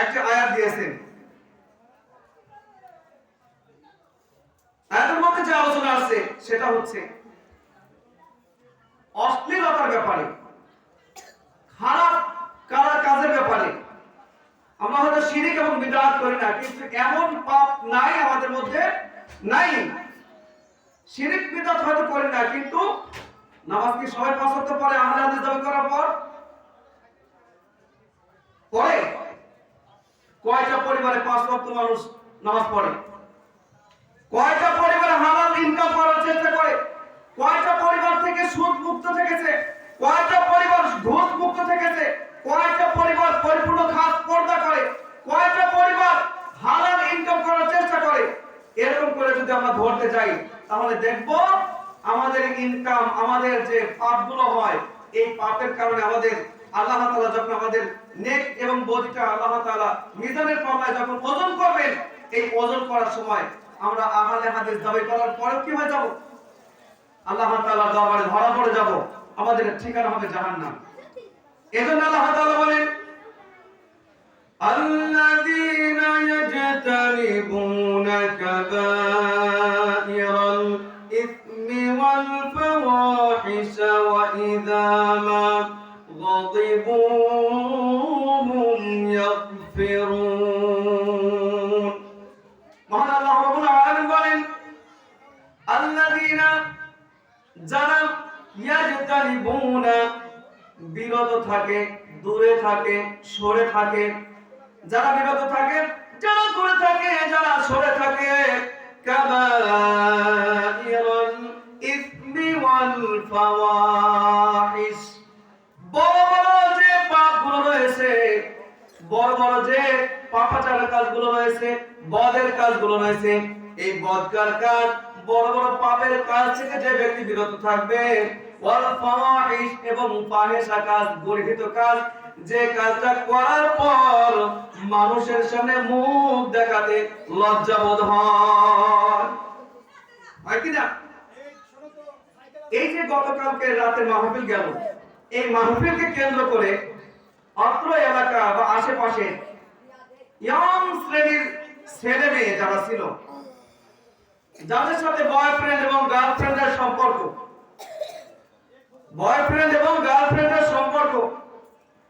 একটা আয়াত দিয়েছেন। আয়াতের মধ্যে যে আলোচনা আছে সেটা হচ্ছে অশ্লীলতার ব্যাপারে, খারাপ কাজের ব্যাপারে। আমরা হয়তো শিরক এবং বিদআত করি না, কিন্তু এমন পাপ নাই আমাদের মধ্যে নাই। শিরক বিদআত হয়তো করি না, কিন্তু নামাজ কি সবাই 5 ওয়াক্ত পড়ে আহলে হাদিস দাবি করার পর? পড়ে? কয়টা পরিবারে 5 ওয়াক্ত মানুষ নামাজ পড়ে? কয়টা পরিবারে হালাল ইনকাম করার চেষ্টা করে? কয়টা পরিবার থেকে সুদ মুক্ত থেকেছে? কয়টা পরিবার ঘুষ মুক্ত থেকেছে? কয়টা পরিবার পরিপূর্ণ খাস পর্দা করে? কয়টা পরিবার হালাল ইনকাম করার চেষ্টা করে? এরকম করে যদি আমরা ধরতে যাই তাহলে দেখব আমাদের ইনকাম, আমাদের যে পাপগুলো হয় এই পাপের কারণে আমাদের আল্লাহ তাআলা যখন আমাদের নেক এবং বদিটা আল্লাহ তাআলা মিজানের পাল্লায় যখন ওজন করবেন, এই ওজন করার সময় আমরা আহলে হাদিস দাবি করার পরে কি হয়ে যাব? আল্লাহ তাআলার দরবারে ধরা পড়ে যাব, আমাদের ঠিকানা হবে জাহান্নাম। এজন্য আল্লাহ তাআলা বলেন আল্লাযীনা ইয়াজতানিবুনা কাবাইরাল ইসমি ওয়াল ফাওয়াহিশা ওয়া ইযা মা গাদিবু হুম ইয়াগফিরুন। মহান আল্লাহ রাব্বুল আলামিন বলেন আল্লাযীনা, যারা ইয়াজতানিবুনা বিরত থাকে, দূরে থাকে, সরে থাকে, যারা বিরত থাকে, যারা দূরে থাকে, যারা সরে থাকে, কাবাইরাল ইসমি ওয়াল ফাওয়াহিশ, বড় বড় যে পাপগুলো রয়েছে, বড় বড় যে পাপাচার কাজগুলো রয়েছে, বদের কাজগুলো রয়েছে, এই বদকার কাজ, বড় বড় পাপের কাজ থেকে যে ব্যক্তি বিরত থাকবে, ওয়াল ফাওয়াহিশ এবং ফাহিশা কাজ, গর্হিত কাজ, যে কাজটা করার পর মানুষের সামনে মুখ দেখাতে লজ্জা বোধ হয় কি না? এই যে গতকালকে রাতে মাহফিল গেল, এই মাহফিলকে কেন্দ্র করে অত্র এলাকা বা আশেপাশে ইয়ং শ্রেণীর ছেলে মেয়ে যারা ছিল, যাদের সাথে বয়ফ্রেন্ড এবং গার্লফ্রেন্ডের সম্পর্ক, বয়ফ্রেন্ড এবং গার্লফ্রেন্ডের সম্পর্ক,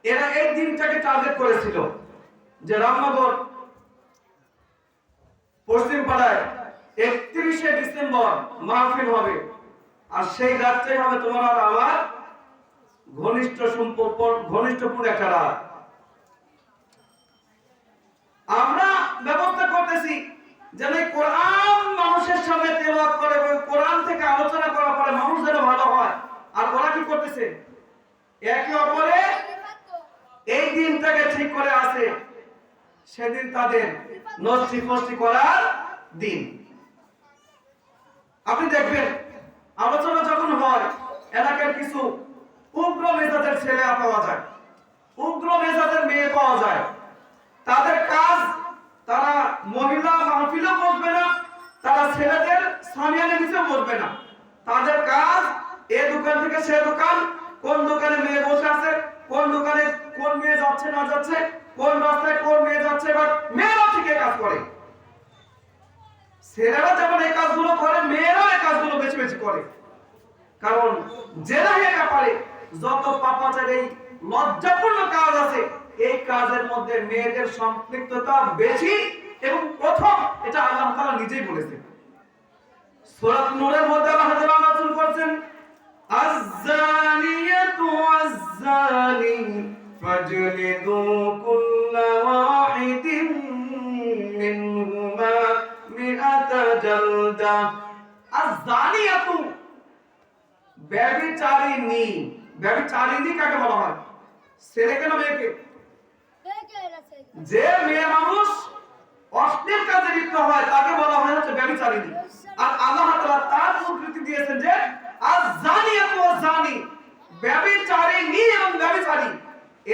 এরা এই দিনটাকে টার্গেট করেছিল যে রামনগর পশ্চিম পাড়ায় 31শে ডিসেম্বর মাহফিল হবে, আর সেই রাতটাই হবে তোমার আর আমার ঘনিষ্ঠ সম্পর্ক, ঘনিষ্ঠপূর্ণ একটা রাত। আমরা ব্যবস্থা করতেছি যেন কোরআন মানুষের সামনে তেলাওয়াত করে, কোরআন থেকে আলোচনা করার পরে মানুষ যেন ভালো হয়। আর ওরা কি করতেছে? একে অপরে এই দিনটাকে ঠিক করে আসে, সেদিন তাদের নষ্টি ফষ্টি করার দিন। আপনি দেখবেন আলোচনা যখন হয়, এলাকার কিছু উগ্র মেজাজের ছেলে পাওয়া যায়, উগ্র মেজাজের মেয়ে পাওয়া যায়। তাদের কাজ, তারা মহিলা মাহফিলও বসবে না, তারা ছেলেদের সামিয়ানের নিচে বসবে না। তাদের কাজ এ দোকান থেকে সে দোকান, কোন দোকানে মেয়ে বসে আছে, কোন দোকানে কোন মেয়ে যাচ্ছে না যাচ্ছে, কোন রাস্তায় কোন মেয়ে যাচ্ছে, বাট মেয়েরা ঠিক এই কাজ করে। ছেলেরা যেমন এই কাজগুলো করে, মেয়েরা এই কাজগুলো বেশি বেশি করে। কারণ জেলা হেঁকা পারে যত পাপাচার, এই লজ্জাপূর্ণ কাজ আছে, এই কাজের মধ্যে মেয়েদের সম্পৃক্ততা বেশি এবং প্রথম এটা আল্লাহ তাআলা নিজেই বলেছেন। সূরা নূরের মধ্যে আল্লাহ তাআলা নাযিল করেছেন আয-যানিয়াতু ওয়াজ-যানি ফাজলিদু কুল্লা ওয়াহিদিন মিনহুমা মিআতা জালদা। আয-যানিয়াতু ব্যভিচারিণী। ব্যভিচারিণী কাকে বলা হয়? ছেলেকে না মেয়েকে? যে মেয়ে মানুষ অশ্লীল কাজে লিপ্ত হয় তাকে বলা হয় হচ্ছে ব্যভিচারিণী। আর আল্লাহ তাআলা তার স্বীকৃতি দিয়েছেন যে আয-যানিয়াতু ওয়াজ-যানি, ব্যভিচারিণী এবং ব্যভিচারী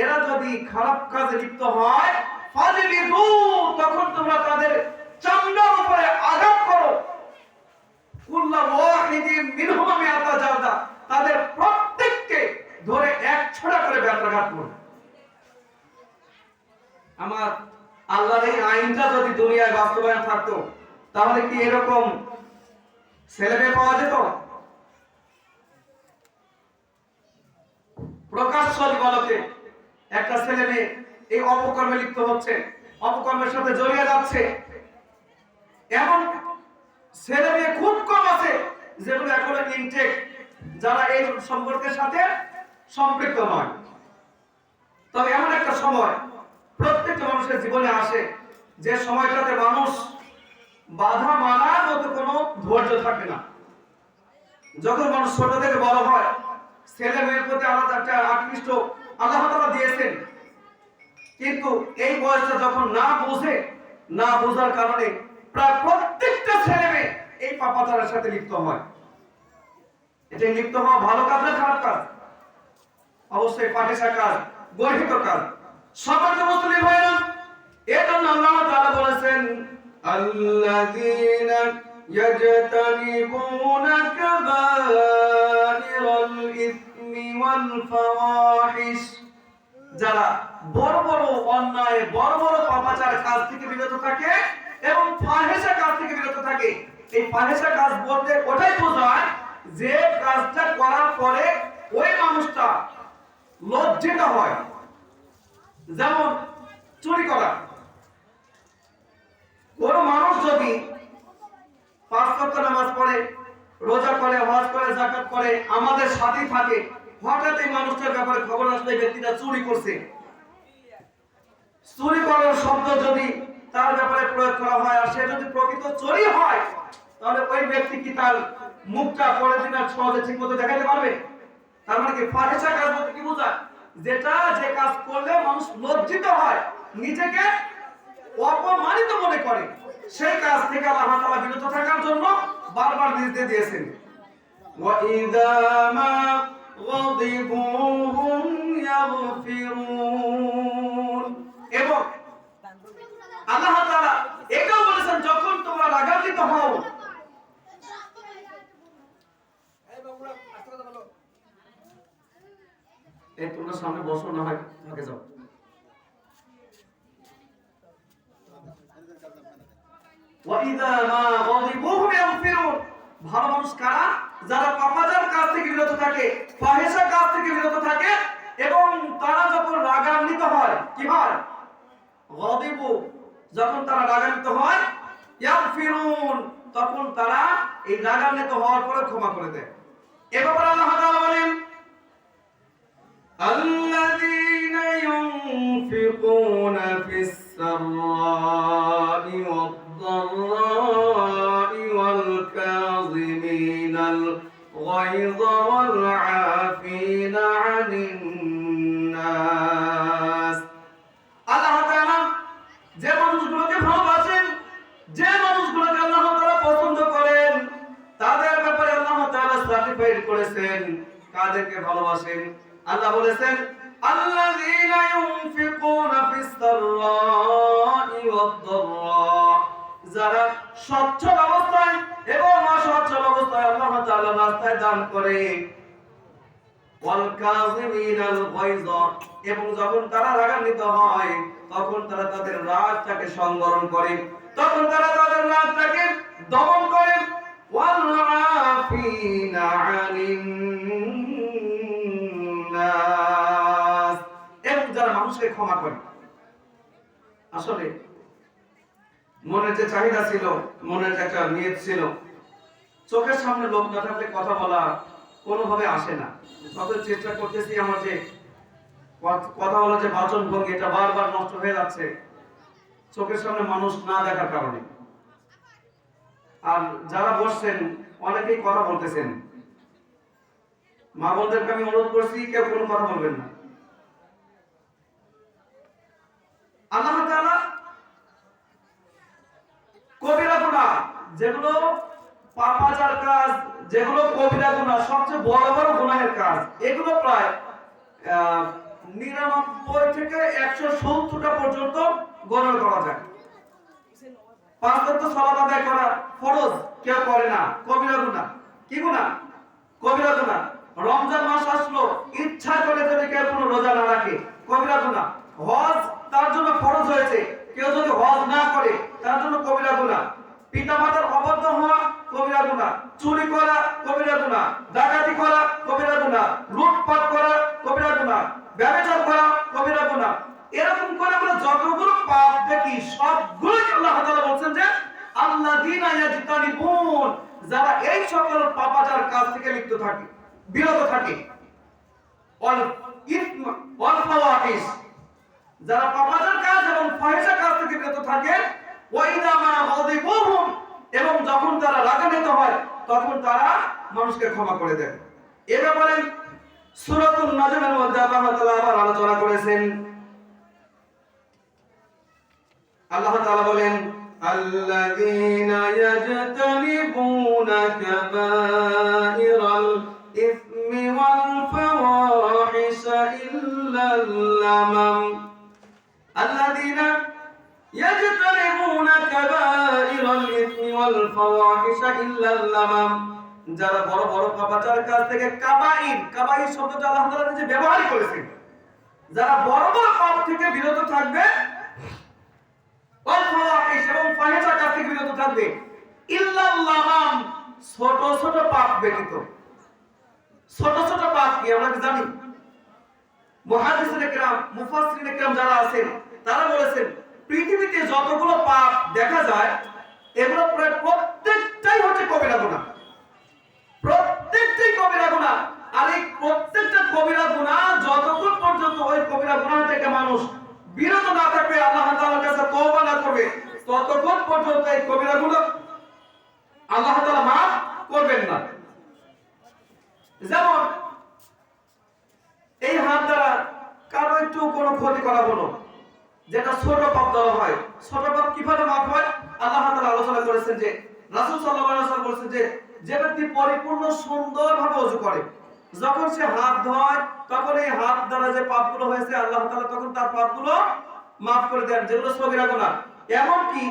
এরা যদি খারাপ কাজে লিপ্ত হয় ফাজলিদু, তখন তোমরা তাদের চামড়ার উপরে আঘাত করো। কুল্লা ওয়াহিদিন মিনহুমা মিআতা জালদা, তাদের প্রত্যেককে ধরে এক ছড়া করে ব্যথাঘাত করো। আমার আল্লাহর এই আইনটা যদি দুনিয়ায় বাস্তবায়ন থাকতো তাহলে কি এরকম ছেলে মেয়ে পাওয়া যেত? প্রকাশ্য দিবালোকে একটা ছেলে মেয়ে এই অপকর্মে লিপ্ত হচ্ছে, অপকর্মের সাথে জড়িয়ে যাচ্ছে। এমন ছেলে মেয়ে খুব কম আছে যেগুলো এখনো ইনটেক, যারা এই সম্পর্কের সাথে সম্পৃক্ত নয়। তবে এমন একটা সময় প্রত্যেকটা মানুষের জীবনে আসে যে সময়টাতে মানুষ বাধা মানার মতো কোনো ধৈর্য থাকে না। যখন মানুষ ছোট থেকে বড় হয়, ছেলে মেয়ের প্রতি আলাদা একটা আকৃষ্ট আল্লাহ তাআলা দিয়েছেন, কিন্তু এই বয়সটা যখন না বোঝে, না বোঝার কারণে প্রায় প্রত্যেকটা ছেলে মেয়ে এই পাপাচারের সাথে লিপ্ত হয়। এটা লিপ্ত হওয়া ভালো কাজ না খারাপ কাজ? অবশ্যই ফাহিশা কাজ, গর্হিত কাজ। সম্মানিত মুসলিম ভাইরা, এজন্য আল্লাহ তাআলা বলেছেন আল্লাযীনা ইয়াজতানিবুনা কাবাইরাল ইসমি ওয়াল ফাওয়াহিশ, যারা বড় বড় অন্যায়, বড় বড় পাপাচার কাজ থেকে বিরত থাকে এবং ফাহিশা কাজ থেকে বিরত থাকে। এই ফাহিশা কাজ বলতে ওটাই বোঝায় যে কাজটা করার পরে ওই মানুষটা লজ্জিত হয়। যেমন চুরি করা। কোন মানুষ যদি 5 ওয়াক্ত নামাজ পড়ে, রোজা করে, হজ করে, যাকাত করে, আমাদের সাথে থাকে, হঠাৎ এই মানুষটার ব্যাপারে খবর আসলে ব্যক্তিটা চুরি করছে, চুরি করার শব্দ যদি তার ব্যাপারে প্রয়োগ করা হয় আর সে যদি প্রকৃত চোরই হয়, তাহলে ওই ব্যক্তি কি তার মুখটা পরের দিন আর সহজে ঠিক মতো দেখাতে পারবে? তার মানে কি ফাহিশা কাজ বলতে কি বোঝায়? যেটা যে কাজ করলে মানুষ লজ্জিত হয়, নিজেকে অপমানিত মনে করে, সেই কাজ থেকে আল্লাহ তাআলা বিরত থাকার জন্য বারবার নির্দেশ দিয়েছেন। ওয়া ইযা মা গাদিবু হুম ইয়াগফিরুন, এবং আল্লাহ তাআলা এটাও বলেছেন যখন তোমরা রাগান্বিত হও, এই তোমরা সামনে বসো, না হয় আগে যাও। ওয়াইদা মা গাদিবুহুম ইয়াগফিরুন, ভালো মানুষ কারা? যারা পাপাচার কাজ থেকে বিরত থাকে, ফাহিশা কাজ থেকে বিরত থাকে এবং তারা যখন রাগান্বিত হয়, কি হয়? গাদিবু, যখন তারা রাগান্বিত হয়, ইয়াগফিরুন, তখন তারা এই রাগান্বিত হওয়ার পরে ক্ষমা করে দেয়। এবার আল্লাহ তাআলা বলেন الذين ينفقون في السراء والضراء والكاظمين الغيظ والعافين عن الناس। আল্লাহ তাআলা যে মানুষগুলোকে ভালোবাসেন, যে মানুষগুলোকে আল্লাহ তাআলা পছন্দ করেন, তাদের ব্যাপারে আল্লাহ তাআলা সার্টিফাইড করেছেন কাদেরকে ভালোবাসেন। আল্লাহ বলেছেন আল্লাযীনা ইউনফিকুনা ফিস সাররাই ওয়াদ দাররা, যারা সচ্ছল অবস্থায় এবং অসচ্ছল অবস্থায় আল্লাহ তাআলার রাস্তায় দান করে। ওয়াল কাযিমিনাল গায়জ, এবং যখন তারা রাগান্বিত হয় তখন তারা তাদের রাগটাকে সংবরণ করে, তখন তারা তাদের রাগটাকে দমন করে। ওয়াল আফিনা আনিন নাস, এবং যারা মানুষকে ক্ষমা করে। আসলে মনের যে চাহিদা ছিল, মনের যে একটা নিয়ত ছিল, চোখের সামনে লোক না থাকলে কথা বলা কোনোভাবে আসে না। যত চেষ্টা করতেছি আমার যে কথা হলো যে বাচন ভঙ্গি এটা বারবার নষ্ট হয়ে যাচ্ছে চোখের সামনে মানুষ না দেখার কারণে। আর যারা বসছেন অনেকেই কথা বলতেছেন, মা বোনদেরকে আমি অনুরোধ করছি কেউ কোনো কথা বলবেন না। আল্লাহ তাআলা কবিরা গুনাহ যেগুলো পাপাচার কাজ, যেগুলো কবিরা গুনাহ সবচেয়ে বড় বড় গুনাহের কাজ, এগুলো প্রায় 99 থেকে 170টা পর্যন্ত গণনা করা যায়। 5 ওয়াক্ত সালাত আদায় করা ফরজ, কেউ করে না, কবিরা গুনাহ। কি গুনাহ? কবিরা গুনাহ। রমজান মাস আসলো, ইচ্ছা করে যদি কেউ কোনো রোজা না রাখে, কবিরা গুনাহ। হজ তার জন্য ফরজ হয়েছে, কেউ যদি হজ না করে তার জন্য কবিরা গুনাহ। পিতামাতার অবাধ্য হওয়া কবিরা গুনাহ, চুরি করা কবিরা গুনাহ, ডাকাতি করা কবিরা গুনাহ, লুটপাট করা কবিরা গুনাহ, ব্যভিচার করা কবিরা গুনাহ। এরকম করে আমরা যতগুলো পাপ দেখি সবগুলোই আল্লাহ তাআলা বলছেন যে আল্লাযীনা ইয়াজতানিবুন, যারা এই সকল পাপাচার কাজ থেকে লিপ্ত থাকে, বিরত থাকে, ওয়াল ইসম ওয়াল ফাওয়াহিশ, যারা পাপাচার কাজ এবং ফাহিশা কাজ থেকে বিরত থাকে, ওয়া ইযা মা গাযিবুহুম, এবং যখন তারা রাগান্বিত হয় তখন তারা মানুষকে ক্ষমা করে দেয়। এ ব্যাপারে সূরাতুন নাজমের মধ্যে আল্লাহ তাআলা আবার আলোচনা করেছেন। আল্লাহ তাআলা বলেন আল্লাযীনা ইয়াজতানিবুনা কাবাইরাল ইসমি ওয়াল ফাওয়াহিশা ইল্লাল লামাম, আল্লাযীনা ইয়াজতানিবুনা কাবাইরাল ইসমি ওয়াল ফাওয়াহিশা ইল্লাল লামাম, যারা বড় বড় পাপাচার কাজ থেকে, কাবাইর, কাবাইর শব্দটা আল্লাহ তাআলা নিজে ব্যবহার করেছেন, যারা বড় বড় পাপ থেকে বিরত থাকবে, ওয়াল ফাওয়াহিশ এবং ফাহিশা কাজ থেকে বিরত থাকবে, ইল্লাল লামাম, ছোট ছোট পাপ ব্যতীত। ছোট ছোট পাপ কি আমরা কি জানি? মুহাদ্দিসিনে কিরাম, মুফাসসিরিনে কিরাম যারা আছেন তারা বলেছেন পৃথিবীতে যতগুলো পাপ দেখা যায় এগুলো প্রায় প্রত্যেকটাই হচ্ছে কবিরা গুনাহ, প্রত্যেকটাই কবিরা গুনাহ। আর এই প্রত্যেকটা কবিরা গুনাহ যতক্ষণ পর্যন্ত ওই কবিরা গুনাহ থেকে মানুষ বিরত না থাকবে, আল্লাহ তাআলার কাছে তওবা না করবে, ততক্ষণ পর্যন্ত এই কবিরা গুনাহ আল্লাহ তাআলা মাফ করবেন না। যেমন এই হাত দ্বারা কারো একটু কোনো ক্ষতি করা হলো, যেটা ছোট পাপ ধরা হয়, ছোট পাপ কিভাবে মাফ হয় আল্লাহ তাআলা আলোচনা করেছেন যে রাসূল সাল্লাল্লাহু আলাইহি ওয়াসাল্লাম বলেছেন যে ব্যক্তি পরিপূর্ণ সুন্দরভাবে ওযু করে, যখন সে হাত ধোয় তখন এই হাত দ্বারা যে পাপগুলো হয়েছে আল্লাহ তাআলা তখন তার পাপগুলো মাফ করে দেন, যেগুলো সগীরা গুনাহ। এমনকি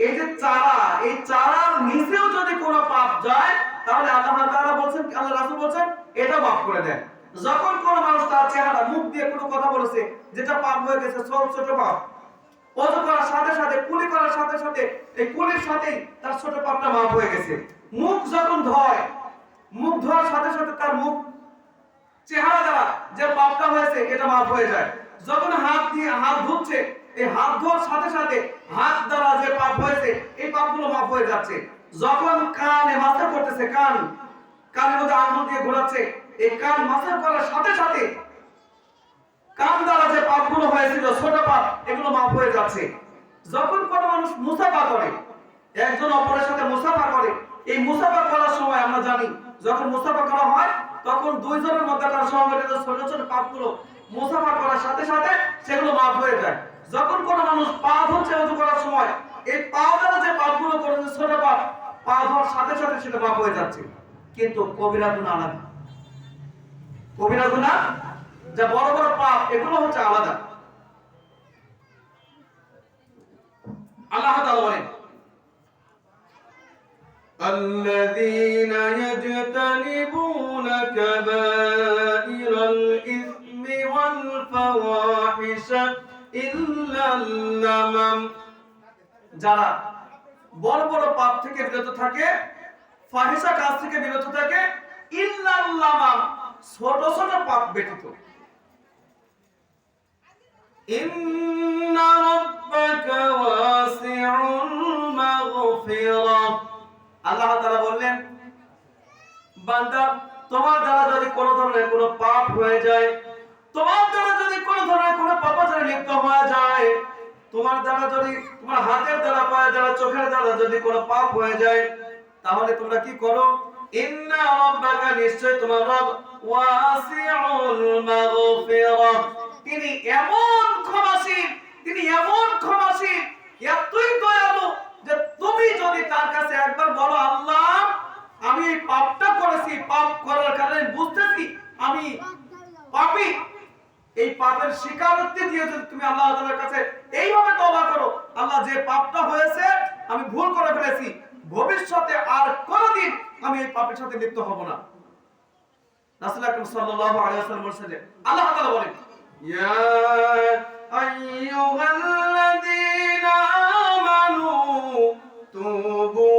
এই যে চারা, এই চারার নিচেও যদি কোনো পাপ যায় তাহলে আল্লাহ তাআলা বলেন, আল্লাহ রাসূল বলেন এটা মাফ করে দেন। যখন কোনো মানুষ তার চেহারা, মুখ দিয়ে কোনো কথা বলেছে যেটা পাপ হয়ে গেছে, ছোট পাপ, ওযু করার সাথে সাথে, কুলি করার সাথে সাথে, এই কুলির সাথেই তার ছোট পাপটা মাফ হয়ে গেছে। মুখ যখন ধোয়, মুখ ধোয়ার সাথে সাথে তার মুখ, চেহারা দ্বারা যে পাপটা হয়েছে এটা মাফ হয়ে যায়। যখন হাত দিয়ে হাত ধুচ্ছে, এই হাত ধোয়ার সাথে সাথে হাত দ্বারা যে পাপ হয়েছে এই পাপগুলো মাফ হয়ে যাচ্ছে। যখন কানে মাসাজ করতেছে, কানের মধ্যে আঙ্গুল দিয়ে ঘোরাচ্ছে, এই কান মাসাজ করার সাথে সাথে কান দ্বারা যে পাপগুলো হয়েছিল ছোট পাপ এগুলো মাফ হয়ে যাচ্ছে। যখন কোনো মানুষ মুসাফা করে, একজন অপরের সাথে মুসাফা করে, এই মুসাফা করার সময় আমরা জানি যখন মুসাফা করা হয় তখন দুইজনের মধ্যে তার সংগঠিত ছোট ছোট পাপগুলো মুসাফা করার সাথে সাথে সেগুলো মাফ হয়ে যায়। যখন কোনো মানুষ পা ধুচ্ছে ওযু করার সময়, এই পা দ্বারা যে পাপগুলো করেছে ছোট পাপ, পা ধোয়ার সাথে সাথে সেটা মাফ হয়ে যাচ্ছে। কিন্তু কবিরা গুনাহ আলাদা, কবিরা গুনাহ যা বড় বড় পাপ এগুলো হচ্ছে আলাদা। আল্লাহ তাআলা বলেন আল্লাযীনা ইয়াজতানিবুনা কাবাইরাল ইসমি ওয়াল ফাওয়াহিশা ইল্লাল লামাম, যারা বড় বড় পাপ থেকে বিরত থাকে, ফাহিশা কাজ থেকে বিরত থাকে, ইল্লাল লামাম, ছোট ছোট পাপ ব্যতীত। ইন্না রাব্বাকা ওয়াসিউল মাগফিরাহ, আল্লাহ তাআলা বললেন বান্দা তোমার দ্বারা যদি কোনো ধরনের কোনো পাপ হয়ে যায় তোমার দ্বারা যদি কোনো ধরনের কোনো পাপাচারে লিপ্ত হয়ে যায়, তোমার দ্বারা যদি তোমার হাতের দ্বারা পায়ের দ্বারা চোখের দ্বারা যদি কোনো পাপ হয়ে যায়, তাহলে তোমরা কি করো? ইন্না রাব্বাকা, নিশ্চয় তোমার রব, ওয়াসিউল মাগফিরাহ, তিনি এমন ক্ষমাশীল, তিনি এমন ক্ষমাশীল, এতই দয়ালু যে তুমি যদি তার কাছে একবার বলো, আল্লাহ আমি এই পাপটা করেছি, পাপ করার কারণে বুঝতেছি আমি পাপী, এই পাপের স্বীকারোক্তি দিয়ে যদি তুমি আল্লাহ তাআলার কাছে এইভাবে তওবা করো, আল্লাহ যে পাপটা হয়েছে আমি ভুল করে ফেলেছি, ভবিষ্যতে আর কোনোদিন আমি এই পাপের সাথে লিপ্ত হব না। রাসূল আকরাম সাল্লাল্লাহু আলাইহি ওয়াসাল্লাম বলেছেন, আল্লাহ তাআলা বলেন, ইয়া আইয়ুহাল্লাযীনা আমানু তুবু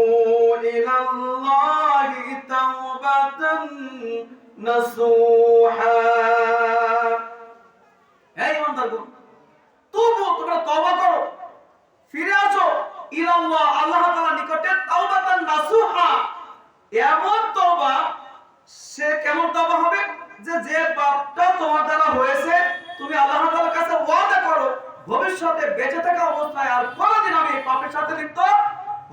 ইলাল্লাহি তাওবাতান নাসুহা। হে ইমানদারগণ, তোমরা তওবা করো, ফিরে আসো ইলাল্লাহ, আল্লাহ তাআলার নিকটে, তাওবাতান নাসুহা, এমন তওবা, সে কেমন তওবা হবে যে পাপটা তোমার দ্বারা হয়েছে তুমি আল্লাহ তাআলার কাছে ওয়াদা করো ভবিষ্যতে বেঁচে থাকা অবস্থায় আর কোনোদিন আমি এই পাপের সাথে লিপ্ত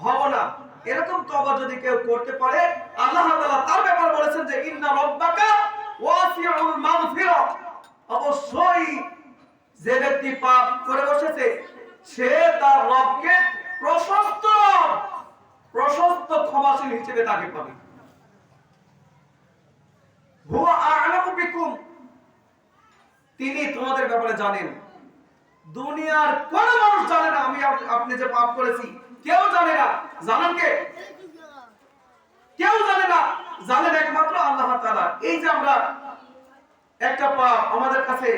হব না। এরকম তওবা যদি কেউ করতে পারে, আল্লাহ তাআলা তার ব্যাপারে বলেছেন যে ইন্না রাব্বাকা ওয়াসিউল মাগফিরাহ, অবশ্যই যে ব্যক্তি পাপ করে বসেছে সে তার রবকে প্রশস্ত ক্ষমাশীল হিসেবে তাকে পাবে। হুয়া আ'লামু বিকুম, তিনি তোমাদের ব্যাপারে জানেন, দুনিয়ার কোন মানুষ জানে না আমি আপনি যে পাপ করেছি, কেউ জানে না। জানেন কে? কেউ জানে না, জানেন একমাত্র আল্লাহ তাআলা। এই যে আমরা একটা পাপ আমাদের কাছে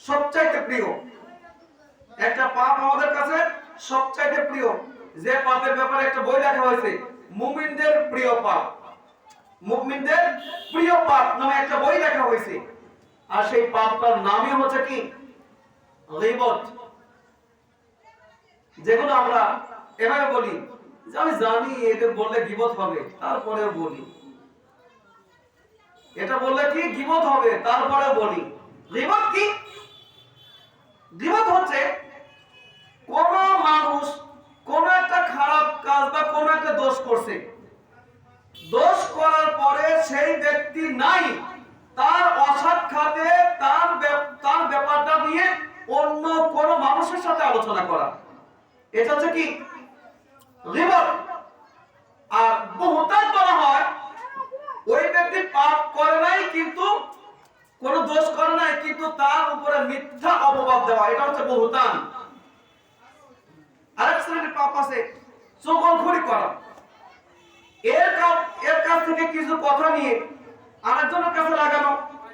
সবচাইতে প্রিয়, একটা পাপ আমাদের কাছে সবচাইতে প্রিয়, যে পাপের ব্যাপারে একটা বই লেখা হয়েছে, মুমিনদের প্রিয় পাপ, মুমিনদের প্রিয় পাপ নামে একটা বই লেখা হয়েছে। আর সেই পাপটার নামই হচ্ছে কি? গীবত। যেগুলো আমরা এভাবে বলি যে আমি জানি এটা বললে গীবত হবে, তারপরেও বলি, এটা বললে কি গীবত হবে, তারপরেও বলি। গীবত কি? গীবত হচ্ছে কোন মানুষ কোন একটা খারাপ কাজ বা কোন একটা দোষ করছে, দোষ করার পরে সেই ব্যক্তি নাই, তার অসাক্ষাতে তার ব্যাপারটা নিয়ে অন্য কোন মানুষের সাথে আলোচনা করা, এটা হচ্ছে কি? গীবত। আর বুহতান বলা হয় ওই ব্যক্তি পাপ করে নাই, কিন্তু কোন দোষ করে নাই, কিন্তু তার উপরে মিথ্যা অপবাদ দেওয়া, এটা হচ্ছে বুহতান। আরেক শ্রেণীর পাপ আছে চগলখড়ি করা, এর কাছ থেকে কিছু কথা নিয়ে আরেকজনের কাছে লাগানো,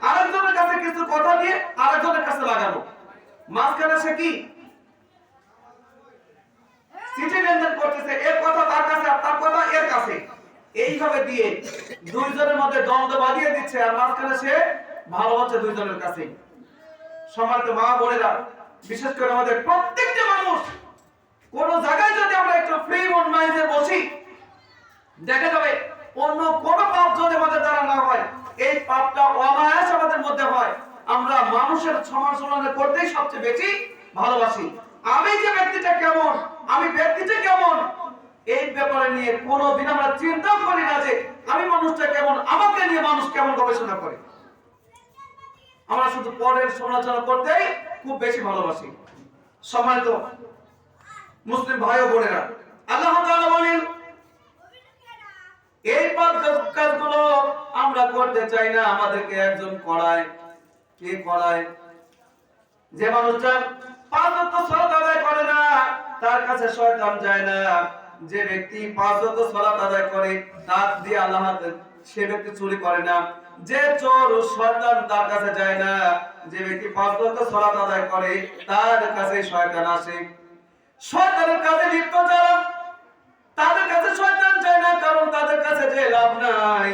আরেকজনের কাছে কিছু কথা নিয়ে আরেকজনের কাছে লাগানো, মাঝখানে সে কি চিঠি লেনদেন করতেছে, এর কথা তার কাছে আর তার কথা এর কাছে, এইভাবে দিয়ে দুইজনের মধ্যে দ্বন্দ্ব বাঁধিয়ে দিচ্ছে, আর মাঝখানে সে ভালো হচ্ছে দুইজনের কাছে। সম্মানিত মা বোনেরা, বিশেষ করে আমাদের প্রত্যেকটা মানুষ কোন জায়গায় যদি আমরা একটু ফ্রি মন মাইন্ডে বসি, দেখা যাবে অন্য কোন পাপ যদি আমাদের দ্বারা না হয়, এই পাপটা অনায়াস আমাদের মধ্যে হয়। আমরা মানুষের সমালোচনা করতেই সবচেয়ে বেশি ভালোবাসি। আমি যে ব্যক্তিটা কেমন, আমি ব্যক্তিটা কেমন, এই ব্যাপারে নিয়ে কোনোদিন আমরা চিন্তা করি না যে আমি মানুষটা কেমন, আমাকে নিয়ে মানুষ কেমন গবেষণা করে। আমরা শুধু পরের সমালোচনা করতেই খুব বেশি ভালোবাসি। সম্মানিত মুসলিম ভাই ও বোনেরা, আল্লাহ তাআলা বলেন এই পাপ কাজগুলো আমরা করতে চাই না, আমাদেরকে একজন করায়। কে করায়? যে মানুষটা পাঁচ ওয়াক্ত সালাত আদায় করে না, তার কাছে শয়তান যায় না। যে ব্যক্তি পাঁচ ওয়াক্ত সালাত আদায় করে, তার দিয়ে আল্লাহ, সে ব্যক্তি চুরি করে না। যে চোর, শয়তান তার কাছে যায় না। যে ব্যক্তি পাঁচ ওয়াক্ত সালাত আদায় করে, তার কাছে শয়তান আসে। শয়তানের কাছে লিপ্ত যারা, তাদের কাছে শয়তান যায় না, কারণ তাদের কাছে যে লাভ নাই।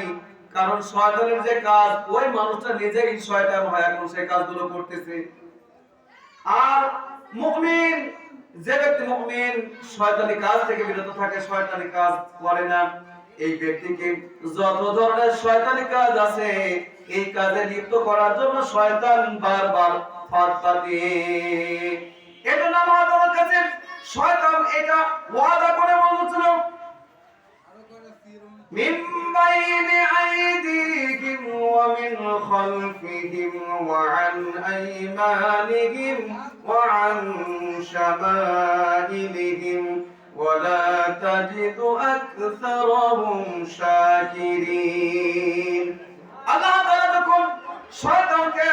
কারণ শয়তানের যে কাজ, ওই মানুষটা নিজেই শয়তান হয়, এখন সেই কাজগুলো করতেছে। আর মুমিন, যে ব্যক্তি মুমিন, শয়তানি কাজ থেকে বিরত থাকে, শয়তানি কাজ করে না, এই ব্যক্তিকে যত ধরনের শয়তানি কাজ আছে এই কাজে লিপ্ত করার জন্য শয়তান বারবার ফাঁদ পাতে। এটা না আল্লাহর কাছে শয়তান এটা ওয়াদা করে বলেছিল, মিন বাইনি আইদিহিম ওয়া মিন খালফিহিম ওয়া আন আইমানিহিম ওয়া আন শামাইলিহিম ওয়ালা তাজিদু আকসারাহুম শাকিরিন। আল্লাহ তাআলা যখন শয়তানকে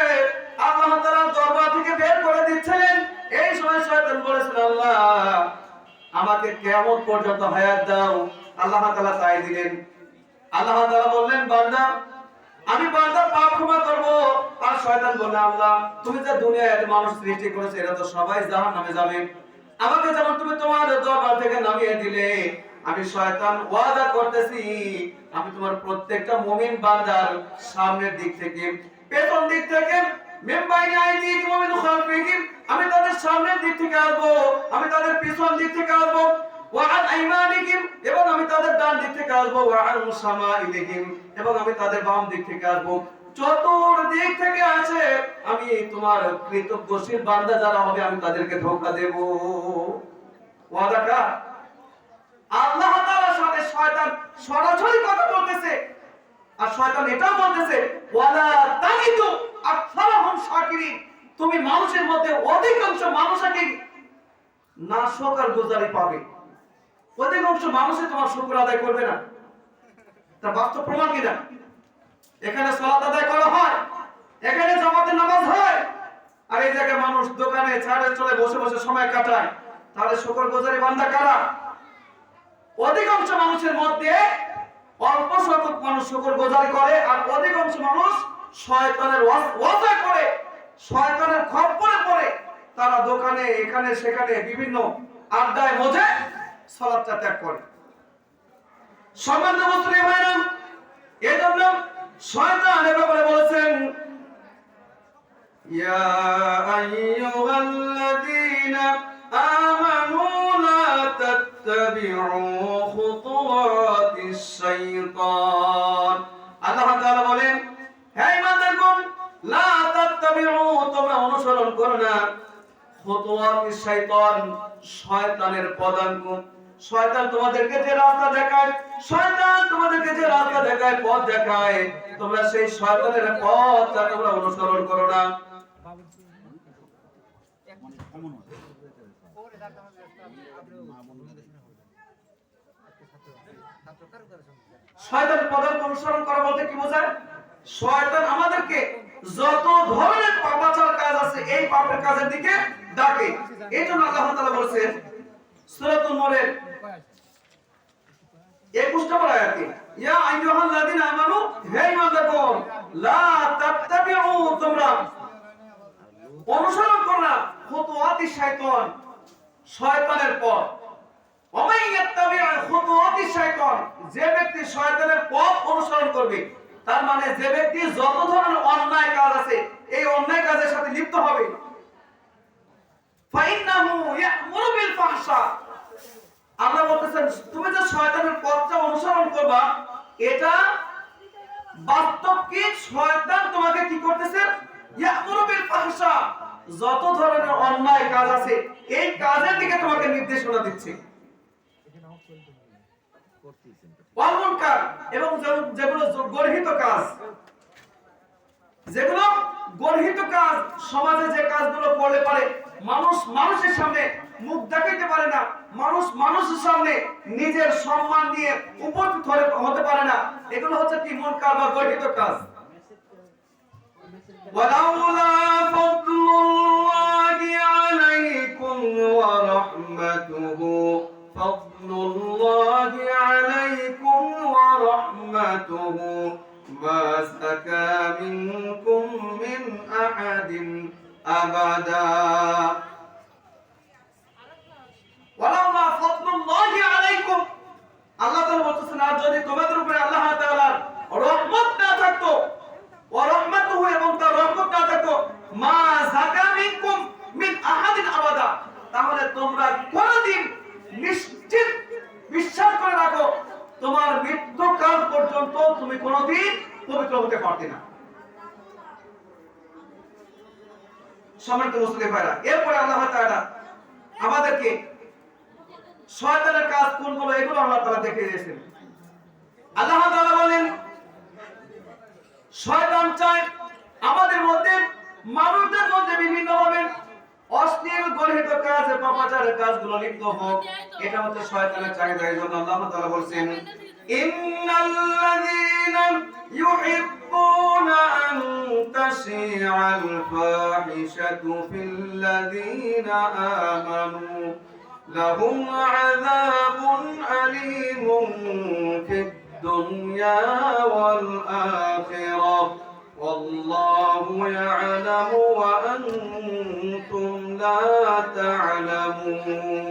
আল্লাহ তাআলার দরবার থেকে বের করে দিচ্ছিলেন, এই সময় শয়তান বলেছিল, আল্লাহ আমাকে কিয়ামত পর্যন্ত হায়াত দাও। আল্লাহ তাআলা তাই দিলেন। আল্লাহ তাআলা বললেন, বান্দা আমি বান্দার পাপ ক্ষমা করব। আর শয়তান বলল, আল্লাহ তুমি যে দুনিয়ায় এত মানুষ সৃষ্টি করেছো এরা তো সবাই জাহান্নামে যাবে, আমাকে যেমন তুমি তোমার দরবার থেকে নামিয়ে দিলে, আমি শয়তান ওয়াদা করতেছি আমি তোমার প্রত্যেকটা মুমিন বান্দার সামনের দিক থেকে পেছন দিক থেকে মিন বাইনি আইদিহিম ওয়া মিন খালফিহিম আমি তাদের সামনের দিক থেকে আসবো, আমি তাদের পিছন দিক থেকে আসবো, ওয়া আন আইমানিহিম এবং আমি তাদের ডান দিক থেকে আসবো, ওয়া আন শামাইলিহিম এবং আমি তাদের বাম দিক থেকে আসবো। চতুর্দিক থেকে আছে আমি তোমার কৃতজ্ঞশীল বান্দা যারা হবে আমি তাদেরকে ধোঁকা দেব। ওয়াদা কার? আল্লাহ তাআলার সাথে শয়তান সরাসরি কথা বলতেছে। আর শয়তান এটাও বলতেছে, ওয়ালা তাজিদু আকসারাহুম শাকিরিন, তুমি মানুষের মধ্যে অধিকাংশ মানুষকে নাশকর গুজারি পাবে, অধিকাংশ মানুষই তোমার শুকর আদায় করবে না। তার বাস্তব প্রমাণ কিনা? এখানে সালাত আদায় করা হয়, এখানে জামাতে নামাজ হয়, আর এই জায়গায় মানুষ দোকানে ছাড়ে চলে বসে বসে সময় কাটায়, তাহলে শুকর গুজারি বান্দা কারা? অধিকাংশ মানুষের মধ্যে অল্প সংখ্যক মানুষ শুকর গুজারি করে, আর অধিকাংশ মানুষ শয়তানের ওয়াসা করে, শয়তানের খপ্পরে পড়ে তারা দোকানে এখানে সেখানে বিভিন্ন আড্ডায় মজে সালাতটা ত্যাগ করে। সম্মানিত মুসলিম ভাইরা, এজন্য শয়তান এ ব্যাপারে বলেছেন, ইয়া আইয়ুহাল্লাযীনা আমানু লা তাত্তাবিউ খুতুওয়াতিশ শাইতান। আল্লাহ তাআলা বলেন, হে ঈমানদারগণ, লা তাত্তাবিউ তোমরা অনুসরণ করো না খুতুওয়াতিশ শাইতান, শয়তানের পদাঙ্ক। শয়তান তোমাদেরকে যে রাস্তা দেখায়, শয়তান তোমাদেরকে যে রাস্তা দেখায়, পথ দেখায়, তোমরা সেই শয়তানের পথটা তোমরা অনুসরণ করো না। শয়তানের পদাঙ্ক অনুসরণ করা বলতে কি বোঝায়? শয়তান আমাদেরকে যত ধরনের পাপাচার কাজ আছে এই পাপের কাজের দিকে ডাকে। এই জন্য আল্লাহ তাআলা বলেছেন সূরাতুন নূরের 21 নম্বর আয়াতে, ইয়া আইয়ুহাল্লাযীনা আমানু, হে ঈমানদারগণ, লা তাত্তাবিউ তোমরা অনুসরণ করো না খুতুওয়াতিশ শাইতান, শয়তানের পথ। ওয়া ইয়াত্তাবিউ খুতুওয়াতিশ শাইতান, যে ব্যক্তি শয়তানের পথ অনুসরণ করবে, তার মানে যে ব্যক্তি যত ধরনের অন্যায় কাজ আছে এই অন্যায় কাজের সাথে লিপ্ত হবে, ফাইন্নাহু ইয়া'মুরু বিল ফাহশা, আল্লাহ বলতেছেন তুমি যে শয়তানের পথটা অনুসরণ করবা, এটা বাস্তব কি শয়তান তোমাকে কি করতেছে? ইয়া'মুরু বিল ফাহশা, যত ধরনের অন্যায় কাজ আছে এই কাজের দিকে তোমাকে নির্দেশনা দিচ্ছে। ওয়াল মুনকার, এবং যেগুলো গর্হিত কাজ, যেগুলো গর্হিত কাজ, সমাজে যে কাজগুলো করলে পারে মানুষ মানুষের সামনে মুখ দেখাইতে পারে না, মানুষ মানুষের সামনে নিজের সম্মান দিয়ে উপস্থিত হতে পারে না, এগুলো হচ্ছে কি? মুনকার বা গর্হিত কাজ। ওয়ালাউলা ফাদলুল্লাহি আলাইকুম ওয়া রাহমাতুহু, ফাদলুল্লাহি আলাইকুম ওয়া রাহমাতুহু মা সাকা মিনকুম মিন আহাদিন আবাদা। ওয়ালাউলা ফাদলুল্লাহি আলাইকুম, আল্লাহ তাআলা বলতেছেন আর যদি তোমাদের উপরে আল্লাহ তাআলার রহমত না থাকতো, ওয়া রাহমাতুহু এবং তার রহমত না থাকতো, মা যাকা মিনকুম মিন আহাদিন আবাদা, তাহলে তোমরা কোনদিন নিশ্চিত বিশ্বাস করে রাখো তোমার মৃত্যুকাল পর্যন্ত তুমি কোনোদিন পবিত্র হতে পারতে না। সম্মানিত মুসলিম ভাইরা, এরপরে আল্লাহ তাআলা আমাদেরকে শয়তানের কাজ কোনগুলো এগুলো আল্লাহ তাআলা দেখিয়ে দিয়েছেন। আল্লাহ তাআলা বলেন শয়তান চায় আমাদের মধ্যে, মানুষদের মধ্যে বিভিন্ন ভাবে অশ্লীল গর্হিত কাজ, পাপাচারের কাজগুলো লিপ্ত হোক। এটা হচ্ছে শয়তানের চাহিদা। এই জন্য আল্লাহ তাআলা বলেন ইন্নাল্লাযীনা ইউহিব্বুনা আন তাশিআল ফাহিশাতু ফিল্লাযীনা আমানু লাহুম আযাবুন আলীমুন ফিদ দুনিয়া ওয়াল আখিরাহ ওয়াল্লাহু ইয়ালামু ওয়া আনতুম লা তা'লামুন।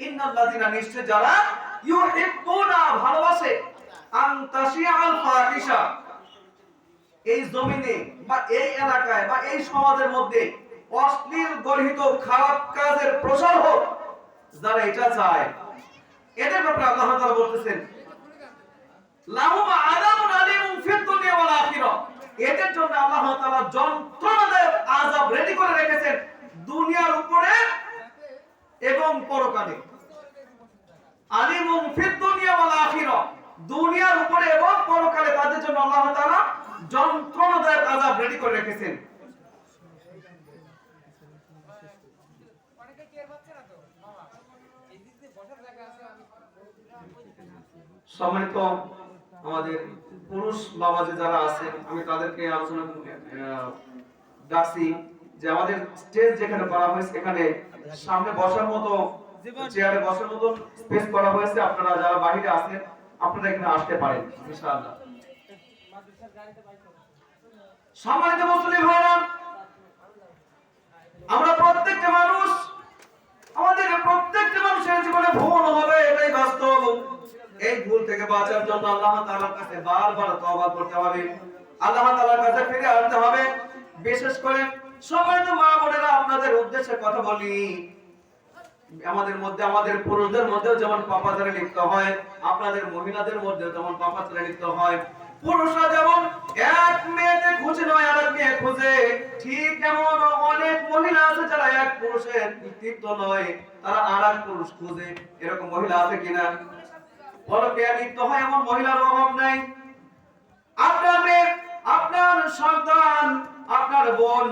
ইন্নাল্লাযীনা, নিশ্চয় যারা ইউহিব্বুনা ভালোবাসে, আন তাশিআল ফাহিশা, এই জমিনে বা এই এলাকায় বা এই সমাজের মধ্যে অশ্লীল গর্হিত খারাপ কাজের প্রসার হোক, যারা এটা চায়, এদের ব্যাপারে আল্লাহ তাআলা বলতেছেন লাহুম আযাবুন আলীমুন ফিদ দুনিয়া ওয়াল আখিরাহ, এদের জন্য আল্লাহ তাআলা যন্ত্রণাদায়ক আযাব রেডি করে রেখেছেন দুনিয়ার উপরে এবং পরকালে। আলীমুন ফিদ দুনিয়া ওয়াল আখিরাহ, দুনিয়ার উপরে এবং পরকালে তাদের জন্য আল্লাহ তাআলা যন্ত্রণাদায়ক আযাব রেডি করে রেখেছেন। সম্মানিত আমাদের পুরুষ বাবাজি যারা আছেন, আমি তাদেরকে আলোচনা ডাকছি যে আমাদের স্টেজ যেখানে করা হয়েছে এখানে সামনে বসার মতো, চেয়ারে বসার মতো স্পেস করা হয়েছে। আপনারা যারা বাইরে আছেন আপনারা এখানে আসতে পারেন ইনশাআল্লাহ। সম্মানিত মুসলিম ভাইরা, আমরা প্রত্যেকটা মানুষ, আমাদের প্রত্যেকটা মানুষের জীবনে ভুল হবে, এটাই বাস্তব। এই ভুল থেকে বাঁচার জন্য আল্লাহ তাআলার কাছে বারবার তওবা করতে হবে, আল্লাহ তাআলার কাছে ফিরে আসতে হবে। বিশেষ করে সম্মানিত মা বোনেরা, আপনাদের উদ্দেশ্যে কথা বলি, আমাদের মধ্যে, আমাদের পুরুষদের মধ্যেও যেমন পাপাচারে লিপ্ত হয়, আপনাদের মহিলাদের মধ্যেও যেমন পাপাচারে লিপ্ত হয়। পুরুষরা যেমন এক মেয়েতে খুঁজে নয় আরেক মেয়ে খুঁজে, ঠিক এমন অনেক মহিলা আছে যারা এক পুরুষের তৃপ্ত নয়, তারা আরেক পুরুষ খুঁজে। এরকম মহিলা আছে কিনা? পরকীয়া লিপ্ত হয় এমন মহিলার অভাব নাই। আপনার মেয়ে, আপনার সন্তান, আপনার বোন,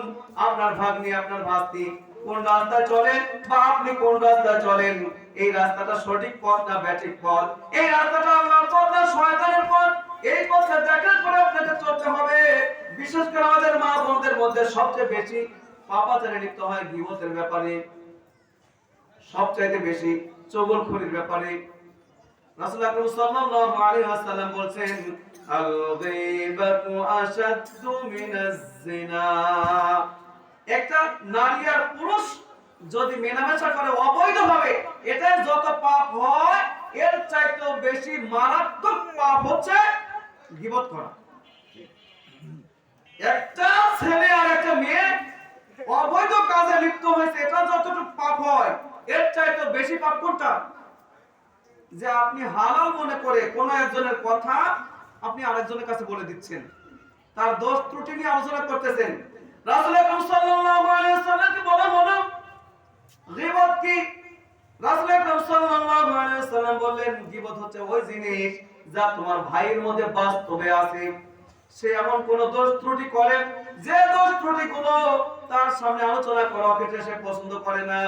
আপনার ভাগ্নি, আপনার ভাস্তি কোন রাস্তায় চলেন বা আপনি কোন রাস্তায় চলেন, এই রাস্তাটা সঠিক পথ না ব্যাঠিক পথ, এই রাস্তাটা আল্লাহর পথ না শয়তানের পথ, এই পথে দেখার পরে আপনাকে চলতে হবে। বিশেষ করে আমাদের মা বোনদের মধ্যে সবচেয়ে বেশি পাপাচারে লিপ্ত হয় গীবতের ব্যাপারে, সবচাইতে বেশি চগলখড়ির ব্যাপারে। রাসূল আকরাম সাল্লাল্লাহু আলাইহি ওয়াসাল্লাম বলেন আল গীবাতু আশাদ্দু মিনাজ জিনা, একটা নারী আর পুরুষ যদি মেলামেশা করে অবৈধভাবে, এটা যত পাপ হয় এর চাইতেও বেশি মারাত্মক পাপ হচ্ছে গীবত করা। একটা ছেলে আর একটা মেয়ে অবৈধ কাজে লিপ্ত হয়েছে, এটা যতটুকু পাপ হয় এর চাইতেও বেশি পাপ কোনটা? যে আপনি হালাল মনে করে কোন একজনের কথা আপনি আরেকজনের কাছে বলে দিচ্ছেন, তার দোষ ত্রুটি নিয়ে আলোচনা করতেছেন। রাসূল আকরাম সাল্লাল্লাহু আলাইহি ওয়াসাল্লামকে বলা হলো গীবত কি? রাসূল আকরাম সাল্লাল্লাহু আলাইহি ওয়াসাল্লাম বললেন গীবত হচ্ছে ওই জিনিস যা তোমার ভাইয়ের মধ্যে বাস্তবে আছে, সে এমন কোন দোষ ত্রুটি করে যে দোষ ত্রুটিগুলো তার সামনে আলোচনা করা ক্ষেত্রে সে পছন্দ করে না,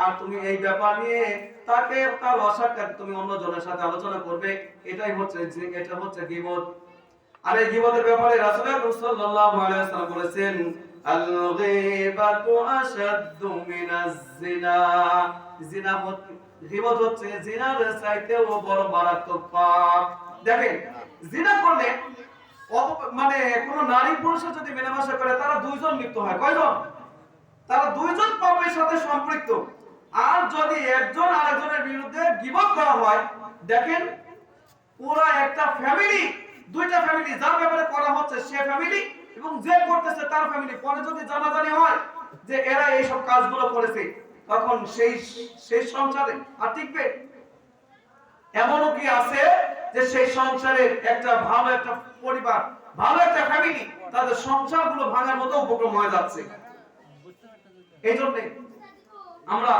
আর তুমি এই ব্যাপার নিয়ে তাকে তার অসাক্ষাৎ তুমি অন্য জনের সাথে আলোচনা করবে, এটা হচ্ছে গীবত। আর এই গীবতের ব্যাপারে রাসূল সাল্লাল্লাহু আলাইহি ওয়াসাল্লাম বলেছেন আল গীবাতু আশাদ্দু মিনাজ জিনা, গীবত হচ্ছে জিনার চাইতেও বড় মারাত্মক পাপ। দেখেন, জিনা করলে মানে কোন নারী পুরুষের যদি মেলামেশা করে তারা দুইজন লিপ্ত হয়। কয়জন? তারা দুইজন পাপের সাথে সম্পৃক্ত। আর যদি একজন আরেকজনের বিরুদ্ধে গীবত করা হয়, দেখেন পুরো একটা ফ্যামিলি, দুইটা ফ্যামিলি, যার ব্যাপারে করা হচ্ছে সে ফ্যামিলি এবং যে করতেছে তার ফ্যামিলি, পরে যদি জানাজানি হয় যে এরা এই সব কাজগুলো করেছে, তখন সেই সংসারে আর টিকবে? এমনও কি আছে যে সেই সংসারের একটা ভালো একটা পরিবার, ভালো একটা ফ্যামিলি, তাদের সংসারগুলো ভাঙার মতো উপক্রম হয়ে যাচ্ছে। এই জন্য আমরা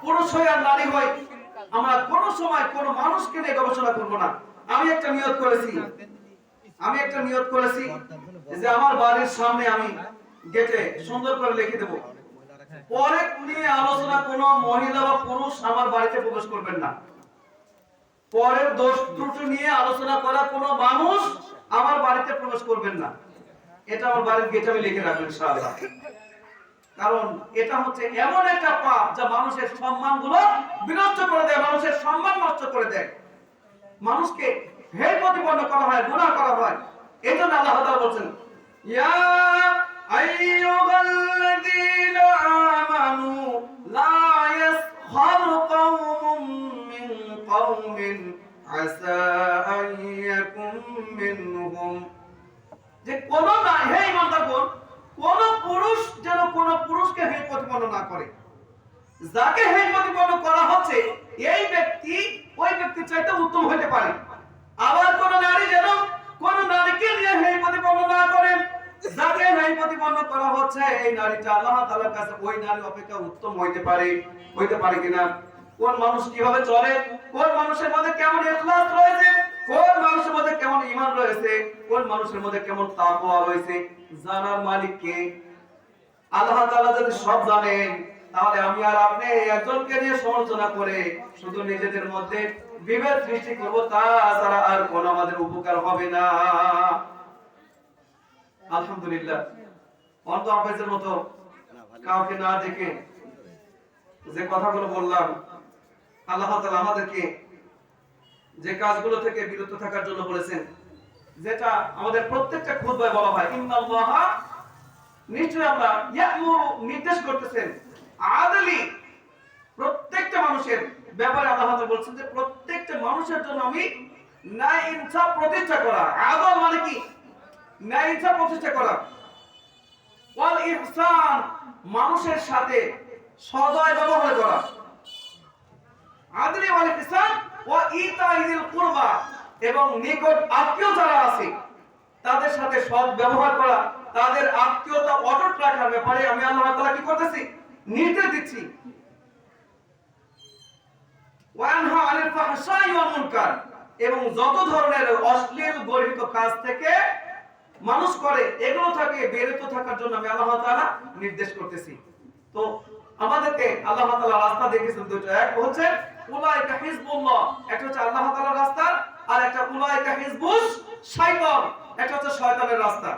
পুরুষ হই আর নারী হই, আমরা কোনো সময় কোনো মানুষকে নিয়ে গবেষণা করবো না। আমি একটা নিয়ত করেছি যে আমার বাড়ির সামনে আমি গেটে সুন্দর করে লিখে দেব, পরে নিয়ে আলোচনা কোনো মহিলা বা পুরুষ আমার বাড়িতে প্রবেশ করবেন না। পরের দোষ ত্রুটি নিয়ে আলোচনা করা কোনো মানুষ আমার বাড়িতে প্রবেশ করবেন না। এটা আমার বাড়ির গেটে আমি লিখে রাখবো ইনশাআল্লাহ। কারণ এটা হচ্ছে এমন একটা পাপ যা মানুষের সম্মানগুলো বিনষ্ট করে দেয়, মানুষের সম্মান নষ্ট করে দেয়, মানুষকে হেয় প্রতিপন্ন করা হয়, গুনাহ করা হয়। এই জন্য আল্লাহ তাআলা বলেন, ইয়া আইয়ুহাল্লাযীনা আমানু লা ইয়াসখারু কওমুম মিন কওমিন আসা আন ইয়াকুম মিনহুম, যে কোন না, হে ঈমানদারগণ, কোন পুরুষ যেন কোন পুরুষকে হেয় প্রতিপন্ন না করে। যাকে হেয় প্রতিপন্ন করা হচ্ছে এই ব্যক্তি ওই ব্যক্তির চাইতে উত্তম হতে পারে। আবার কোন নারী যেন কোন নারীকে নিয়ে হেয় প্রতিপন্ন না করে। যাকে হেয় প্রতিপন্ন করা হচ্ছে এই নারীটা আল্লাহ তাআলার কাছে ওই নারী অপেক্ষা উত্তম হইতে পারে কিনা, কোন মানুষ কিভাবে চলে, কোন মানুষের মধ্যে কেমন ইখলাস রয়েছে, কোন মানুষের মধ্যে কেমন ঈমান রয়েছে, কোন মানুষের মধ্যে কেমন তাকওয়া রয়েছে, জানার মালিক কে? আল্লাহ তাআলা যদি সব জানেন, তাহলে আমি আর আপনি একজনকে নিয়ে সমালোচনা করে শুধু নিজেদের মধ্যে বিভেদ সৃষ্টি করব, তাছাড়া আর কোনো আমাদের উপকার হবে না। আলহামদুলিল্লাহ, অন্ত আফেজের মতো কাউকে না দেখে যে কথাগুলো বললাম, আল্লাহ তাআলা আমাদেরকে যে কাজগুলো থেকে বিরত থাকার জন্য বলেছেন, যেটা আমাদের প্রত্যেকটা খুতবায় বলা হয়, ইন্নাল্লাহা, নিশ্চয়ই আমরা, ইয়ামুরু, নির্দেশ করতেছেন, আদলি, প্রত্যেকটা মানুষের ব্যাপারে আল্লাহ তাআলা বলছেন যে প্রত্যেকটা মানুষের জন্য আমি ন্যায় ইনসাফ প্রতিষ্ঠা করা। আদল মানে কি? ন্যায় ইনসাফ প্রতিষ্ঠা করা। ওয়াল ইহসান, মানুষের সাথে সদয় ব্যবহার করা। আদলি ওয়াল ইহসান ওয়া ইতাইযিল কুরবা, এবং নিকট আত্মীয় যারা আছে তাদের সাথে সৎ ব্যবহার করা, তাদের আত্মীয়তা অটুট রাখার ব্যাপারে আমি আল্লাহ তাআলা কি করতেছি? নির্দেশ দিচ্ছি। ওয়ানহা আনিল ফাহশাই ওয়াল মুনকার, এবং যত ধরনের অশ্লীল গর্হিত কাজ থেকে মানুষ করে এগুলো থেকে বিরত থাকার জন্য আমি আল্লাহ তাআলা নির্দেশ করতেছি। তো আমাদেরকে আল্লাহ তাআলা রাস্তা দেখিয়েছেন দুটো, এক হচ্ছে উলাইকা হিজবুল্লাহ, একটা হচ্ছে আল্লাহ তাআলার রাস্তা, আর একটা উলাইকা হিজবুশ শাইতান, একটা হচ্ছে শয়তানের রাস্তা।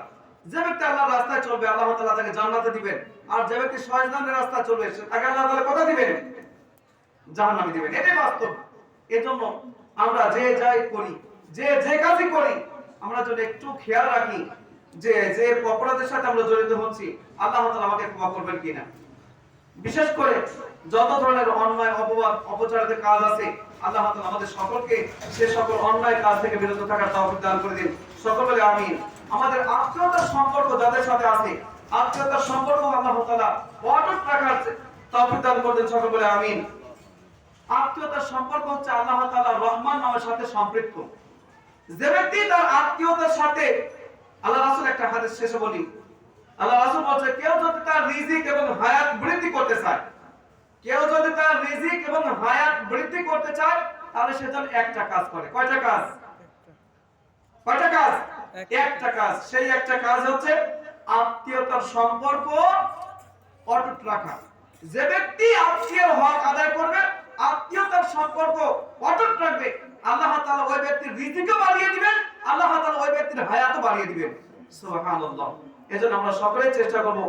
যে ব্যক্তি আল্লাহর রাস্তায় চলবে আল্লাহ তাআলা তাকে জান্নাতে দিবেন, আর যে ব্যক্তি শয়তানের রাস্তায় চলবে তাকে আল্লাহ তাআলা কোথায় দিবেন? জাহান্নামে দিবেন। এটাই বাস্তব। এজন্য আমরা যে যাই করি, যে কাজই করি, আমরা যদি একটু খেয়াল রাখি যে অপরাধের সাথে আমরা জড়িত হচ্ছি আল্লাহ তাআলা আমাকে ক্ষমা করবেন কিনা। বিশেষ করে যত ধরনের অন্যায়, অপবাদ, অপচারিত কাজ আছে, আল্লাহ তাআলা আমাদের সকলকে সে সকল অন্যায় কাজ থেকে বিরত থাকার তৌফিক দান করে দিন। সকলে বলে আমিন। আমাদের আত্মীয়তার সম্পর্ক যাদের সাথে আছে, আত্মীয়তার সম্পর্ক আল্লাহ তাআলা অটুট রাখার তৌফিক দান করে দিন। সকলে বলে আমিন। আত্মীয়তার সম্পর্ক হচ্ছে আল্লাহ তাআলা রহমান নামের সাথে সম্পৃক্ত। যে ব্যক্তি তার আত্মীয়তার সাথে, আল্লাহ রাসূল একটা হাদিস শেষে বলি, আল্লাহ রাসূল বলেছে, কেউ যদি তার রিজিক এবং হায়াত বৃদ্ধি করতে চায়, কেউ যদি তার রিজিক এবং হায়াত বৃদ্ধি করতে চায়, তাহলে সে যেন একটা কাজ করে। কয়টা কাজ? একটা কাজ। সেই একটা কাজ হচ্ছে আত্মীয়তার সম্পর্ক অটুট রাখা। যে ব্যক্তি আত্মীয়ের হক আদায় করবে, আত্মীয়তার সম্পর্ক অটুট রাখবে, আল্লাহ তাআলা ওই ব্যক্তির রিজিকও বাড়িয়ে দিবেন, আল্লাহ তাআলা ওই ব্যক্তির হায়াতও বাড়িয়ে দিবেন। সুবহানাল্লাহ। এজন্য আমরা সকলে চেষ্টা করব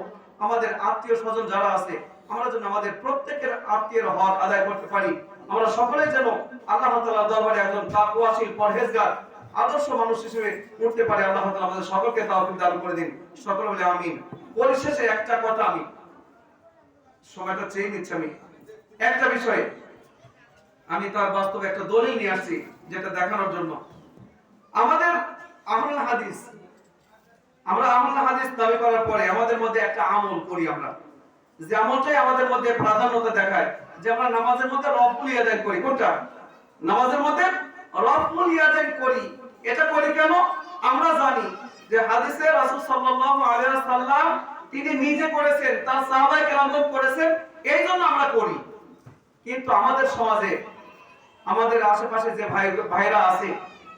আমাদের আত্মীয় স্বজন যারা আছে, আমরা যেন আমাদের প্রত্যেকের আত্মীয়ের হক আদায় করতে পারি। আমরা সকলে যেন আল্লাহ তাআলার দরবারে একজন তাকওয়াশীল, পরহেজগার, আদর্শ মানুষ হিসেবে উঠতে পারি। আল্লাহ তাআলা আমাদের সকলকে তৌফিক দান করে দিন। সকলে বলে আমিন। পরিশেষে একটা কথা, আমি সময়টা চেয়ে নিচ্ছি, আমি একটা বিষয়ে আমি তার বাস্তবে একটা দলিল নিয়ে আসছি যেটা দেখানোর জন্য। আমাদের আহলুল হাদিস, আমরা আহলুল হাদিস দাবি করার পরে আমাদের মধ্যে একটা আমল করি আমরা, যে আমলটাই আমাদের মধ্যে প্রাধান্যতা দেখায়, যে আমরা নামাজের মধ্যে রব্বুল আদায় করি। কোনটা? নামাজের মধ্যে রফউল ইয়াদাইন করি। এটা করি কেন? আমরা জানি যে হাদিসে রাসূল সাল্লাল্লাহু আলাইহি ওয়াসাল্লাম তিনি নিজে করেছেন, তার সাহাবায়ে কেরামগণ করেছেন, এইজন্য আমরা করি। কিন্তু আমাদের সমাজে আমাদের আশেপাশে যে ভাইরা আছে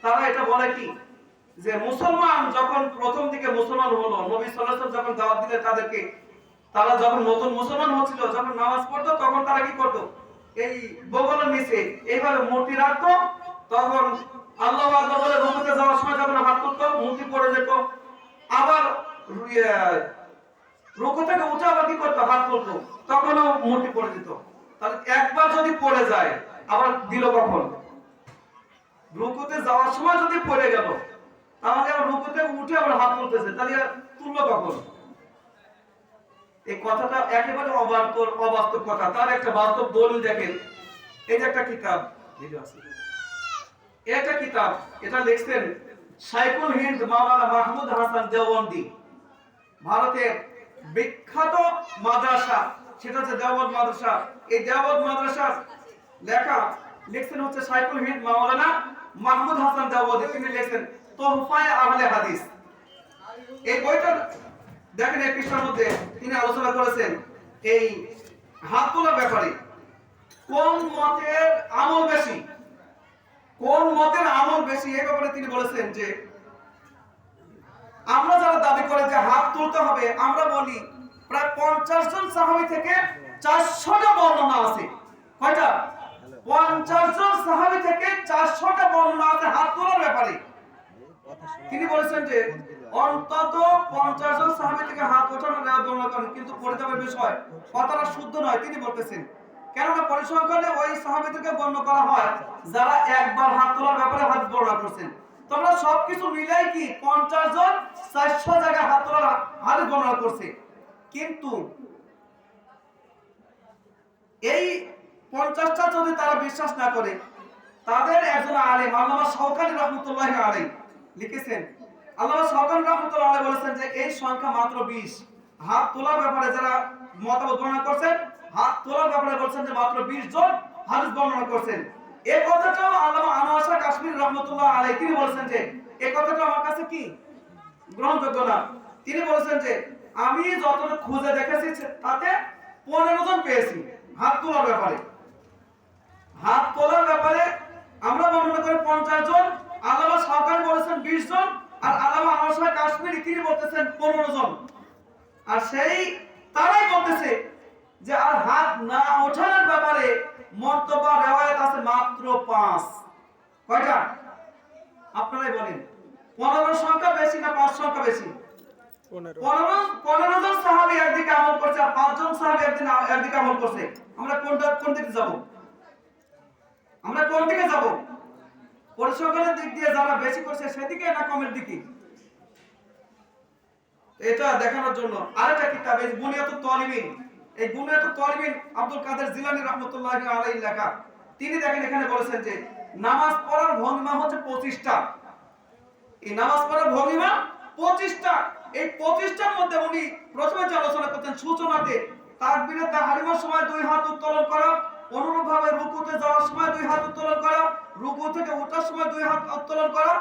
তারা এটা বলে কি যে মুসলমান যখন প্রথম দিকে মুসলমান হলো, নবী সাল্লাল্লাহু আলাইহি ওয়াসাল্লাম যখন দাওয়াত দিলেন তাদেরকে, তারা যখন নতুন মুসলমান হচ্ছিল, যখন নামাজ পড়তো তখন তারা কি করতো? এই বগলের নিচে এইভাবে মূর্তি রাখতো, তখন আল্লাহু আকবার বলে রুকুতে যাওয়ার সময় যখন হাত তুলতো মূর্তি পড়ে যেত, আবার রুকু থেকে উঠে আবার কি করতো? হাত তুলতো, তখনও মূর্তি পড়ে যেত। তাহলে একবার যদি পড়ে যায় আবার দিল কখন? রুকুতে যাওয়ার সময় যদি পড়ে গেল, তাহলে আবার রুকুতে উঠে আবার হাত তুলতেছে, তাহলে তুললো কখন? এই কথাটা একেবারে অবাস্তব কথা। তার একটা বাস্তব দলিল দেখেন। এই যে একটা কিতাব, একটা কিতাব, এটা লিখছেন শাইখুল হিন্দ মাওলানা মাহমুদ হাসান দেওবন্দি। ভারতের বিখ্যাত মাদ্রাসা, সেটা হচ্ছে দেওবন্দ মাদ্রাসা। এই দেওবন্দ মাদ্রাসার লেখা লিখছেন হচ্ছে শাইখুল হিন্দ মাওলানা মাহমুদ হাসান দেওবন্দি। তিনি লিখছেন তোহফায়ে আহলে হাদিস। এই বইটা দেখেন এই পৃষ্ঠার মধ্যে তিনি আলোচনা করেছেন এই হাত তোলার ব্যাপারে। কোন মতের আমল বেশি, কোন মতের আমল বেশি, এই ব্যাপারে তিনি বলেছেন যে আমরা যারা দাবি করে যে হাত তুলতে হবে, আমরা বলি প্রায় 50 জন সাহাবী থেকে 400টা বর্ণনা আছে। কয়টা? 50 জন সাহাবী থেকে 400টা বর্ণনা আছে হাত তোলার ব্যাপারে। তিনি বলেছেন যে অন্তত 50 জন সাহাবী থেকে হাত ওঠানোর বর্ণনা করেন, কিন্তু পরিতাপের বিষয় কথাটা শুদ্ধ নয়। তিনি বলতেছেন কেননা পরিসংখ্যানে ওই সাহাবীদেরকে বর্ণনা করা হয় যারা একবার হাত তোলার ব্যাপারে হাত বর্ণনা করছেন। তোমরা সবকিছু মিলাই কি 50 জন 400 জায়গায় হাত তোলার হাদিস বর্ণনা করছে। কিন্তু এই 50টা যদি তারা বিশ্বাস না করে, তাদের একজন আলেম আল্লামা শাওকানি রাহমাতুল্লাহি আলাইহি লিখেছেন, আল্লামা শাওকানি রাহমাতুল্লাহি আলাইহি বলেছেন যে এই সংখ্যা মাত্র 20। হাত তোলার ব্যাপারে যারা মতবাদ বর্ণনা করছেন, হাত তোলার ব্যাপারে বলছেন যে মাত্র 20 জন হাদিস বর্ণনা করছেন। এই কথাটাও আল্লামা আনোয়ার শাহ কাশ্মীরি রাহমাতুল্লাহি আলাইহি তিনি বলেছেন যে এই কথাটা আমার কাছে কি গ্রহণযোগ্য না। তিনি বলেছেন যে আমি যতটুকু খুঁজে দেখেছি তাতে 15 জন পেয়েছি হাত তোলার ব্যাপারে। হাত তোলার ব্যাপারে আমরা বর্ণনা করি 50 জন, আল্লামা শাওকানি বলেছেন 20 জন, আর আল্লামা আনোয়ার শাহ কাশ্মীরি তিনি বলতেছেন 15 জন। আর সেই তারাই বলতেছে যে আর হাত না ওঠানোর ব্যাপারে মন্তব্য রিওয়ায়াত আছে মাত্র 5। কয়টা? আপনারাই বলেন 15 সংখ্যা বেশি না 5 সংখ্যা বেশি? 15 জন সাহাবী একদিকে আমল করছে আর 5 জন সাহাবী একদিকে আমল করছে। আমরা কোন দিকে যাব? আমরা কোন দিকে যাব? পরিসংখ্যানের দিক দিয়ে যারা বেশি করছে সেদিকে না কমের দিকে? এটা দেখানোর জন্য আরেকটা কিতাব এই বুনিয়াতুত তালিবিন, এই বুনিয়াতুত তালিবিন আব্দুল কাদের জিলানী রাহমাতুল্লাহি আলাইহি লেখা। তিনি দেখেন এখানে বলেছেন যে নামাজ পড়ার ভঙ্গিমা হচ্ছে 25টা। এই নামাজ পড়ার ভঙ্গিমা 25টা। এই 25টার মধ্যে উনি প্রথমে যে আলোচনা করতেন সূচনাতে তাকবীরে তাহরিমার সময় 2 হাত উত্তোলন করা, অনুরূপভাবে রুকুতে যাওয়ার সময় 2 হাত উত্তোলন করা, রুকু থেকে ওঠার সময় 2 হাত উত্তোলন করা,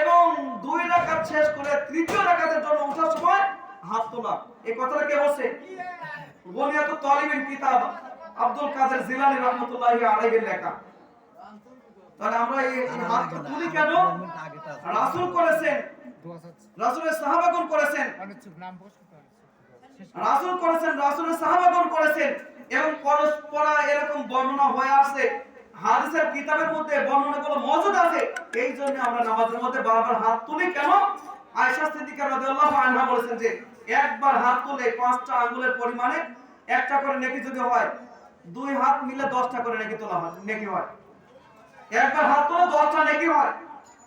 এবং 2 রাকাত শেষ করে তৃতীয় রাকাতের জন্য ওঠার সময় হাত তোলা। এই কথাটা কে বলছে? বুনিয়াতুত তালিবিন কিতাব আব্দুল কাদের জিলানী রাহমাতুল্লাহি আলাইহি লেখা। তাহলে আমরা এই হাত তুলি কেন? রাসূল করেছেন, রাসূলের সাহাবাগণ করেছেন, রাসূল করেছেন, রাসূলের সাহাবাগণ করেছেন, এবং পরস্পরা এরকম বর্ণনা হয়ে আসছে হাদিসের কিতাবের মধ্যে বর্ণনাগুলো মওজুদ আছে। এই জন্য আমরা নামাজের মধ্যে বারবার হাত তুলি কেন? আয়েশা সিদ্দিকা রাদিয়াল্লাহু আনহা বলেছেন যে একবার হাত তুলে 5টা আঙ্গুলের পরিমাণে একটা করে নেকি যদি হয়, 2 হাত মিলে 10টা করে নেকি তোলা হয়, নেকি হয়। একবার হাত তুলে 10টা নেকি হয়।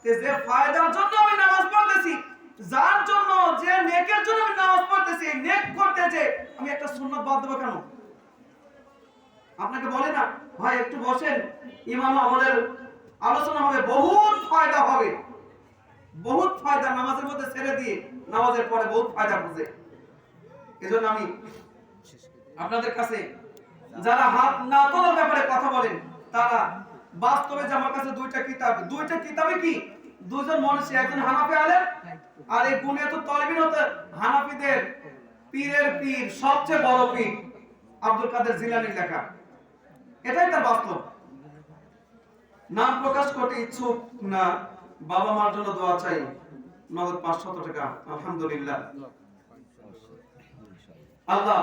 যে ফায়দার জন্য আমি নামাজ পড়তেছি, যার জন্য, যে নেকের জন্য আমি নামাজ পড়তেছি, এই নেক করতে যে আমি একটা সুন্নাত বাদ দেব কেন? আপনাকে বলে না ভাই একটু বসেন, ইমাম আমাদের আলোচনা হবে, বহুত ফায়দা হবে, বহুত ফায়দা নামাজের মধ্যে ছেড়ে দিয়ে নামাজের পরে বহুত ফায়দা বুঝে। এজন্য আমি আপনাদের কাছে যারা হাত না তোলার ব্যাপারে কথা বলেন তারা বাস্তবে যে আমার কাছে দুইটা কিতাবে কি দুইজন মনীষী, একজন হানাফি আলেম আর এই বুনিয়াতুত তালিবিন হতে হানাফিদের পীরের পীর, সবচেয়ে বড় পীর আব্দুল কাদের জিলানীর লেখা। এটাই তার বাস্তব। নাম প্রকাশ করতে ইচ্ছুক না, বাবা মার জন্য দোয়া চাই, নগদ 500 টাকা। আলহামদুলিল্লাহ, আল্লাহ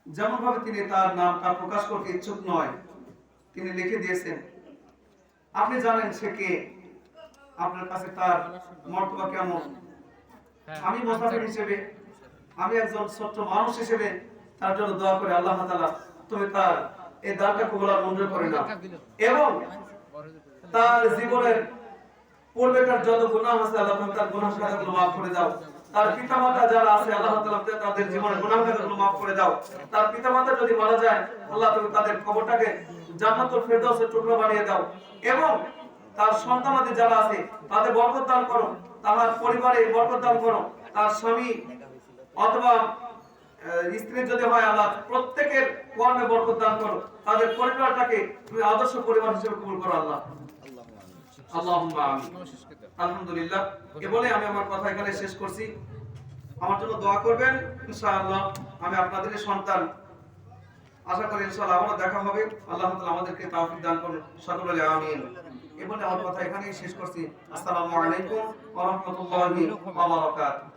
যেমন ভাবে তিনি তার নামটা প্রকাশ করতে ইচ্ছুক নয় তিনি লিখে দিয়েছেন। আপনি জানেন সে কে, আপনার কাছে তার মর্তবা কেমন। আমি মুসাফির হিসেবে, আমি একজন ছোট্ট মানুষ হিসেবে তার জন্য দোয়া করে, আল্লাহ তাআলা তুমি তার এই দানটা কবুল আর মঞ্জুর করে নাও, এবং তার জীবনের পূর্বেকার যত গুনাহ আছে আল্লাহ তুমি তার গুনাহ খাতাগুলো মাফ করে দাও। তার পিতামাতা যারা আছে আল্লাহ তাআলা তাদের জীবনের গুনাহ খাতাগুলো মাফ করে দাও। তার পিতামাতা যদি মারা যায় আল্লাহ তুমি তাদের কবরটাকে জান্নাতুল ফেরদাউসের টুকরো বানিয়ে দাও, এবং তার সন্তানাদি যারা আছে তাদের বরকত দান করো, তার পরিবারে বরকত দান করো, তার স্বামী অথবা স্ত্রী যদি হয় আল্লাহ প্রত্যেকের কর্মে বরকত দান করো, তাদের পরিবারটাকে তুমি আদর্শ পরিবার হিসেবে কবুল করো আল্লাহ। আল্লাহুম্মা আমিন। আলহামদুলিল্লাহ, এ বলে আমি আমার কথা এখানে শেষ করছি। আমার জন্য দোয়া করবেন ইনশাআল্লাহ। আমি আপনাদের সন্তান, আশা করি ইনশাআল্লাহ আবারও দেখা হবে। আল্লাহ তাআলা আমাদেরকে তৌফিক দান করুন, সকলে বলে আমিন। এ বলে আমার কথা এখানেই শেষ করছি। আসসালামু আলাইকুম ওয়া রাহমাতুল্লাহি ওয়া বারাকাতুহু।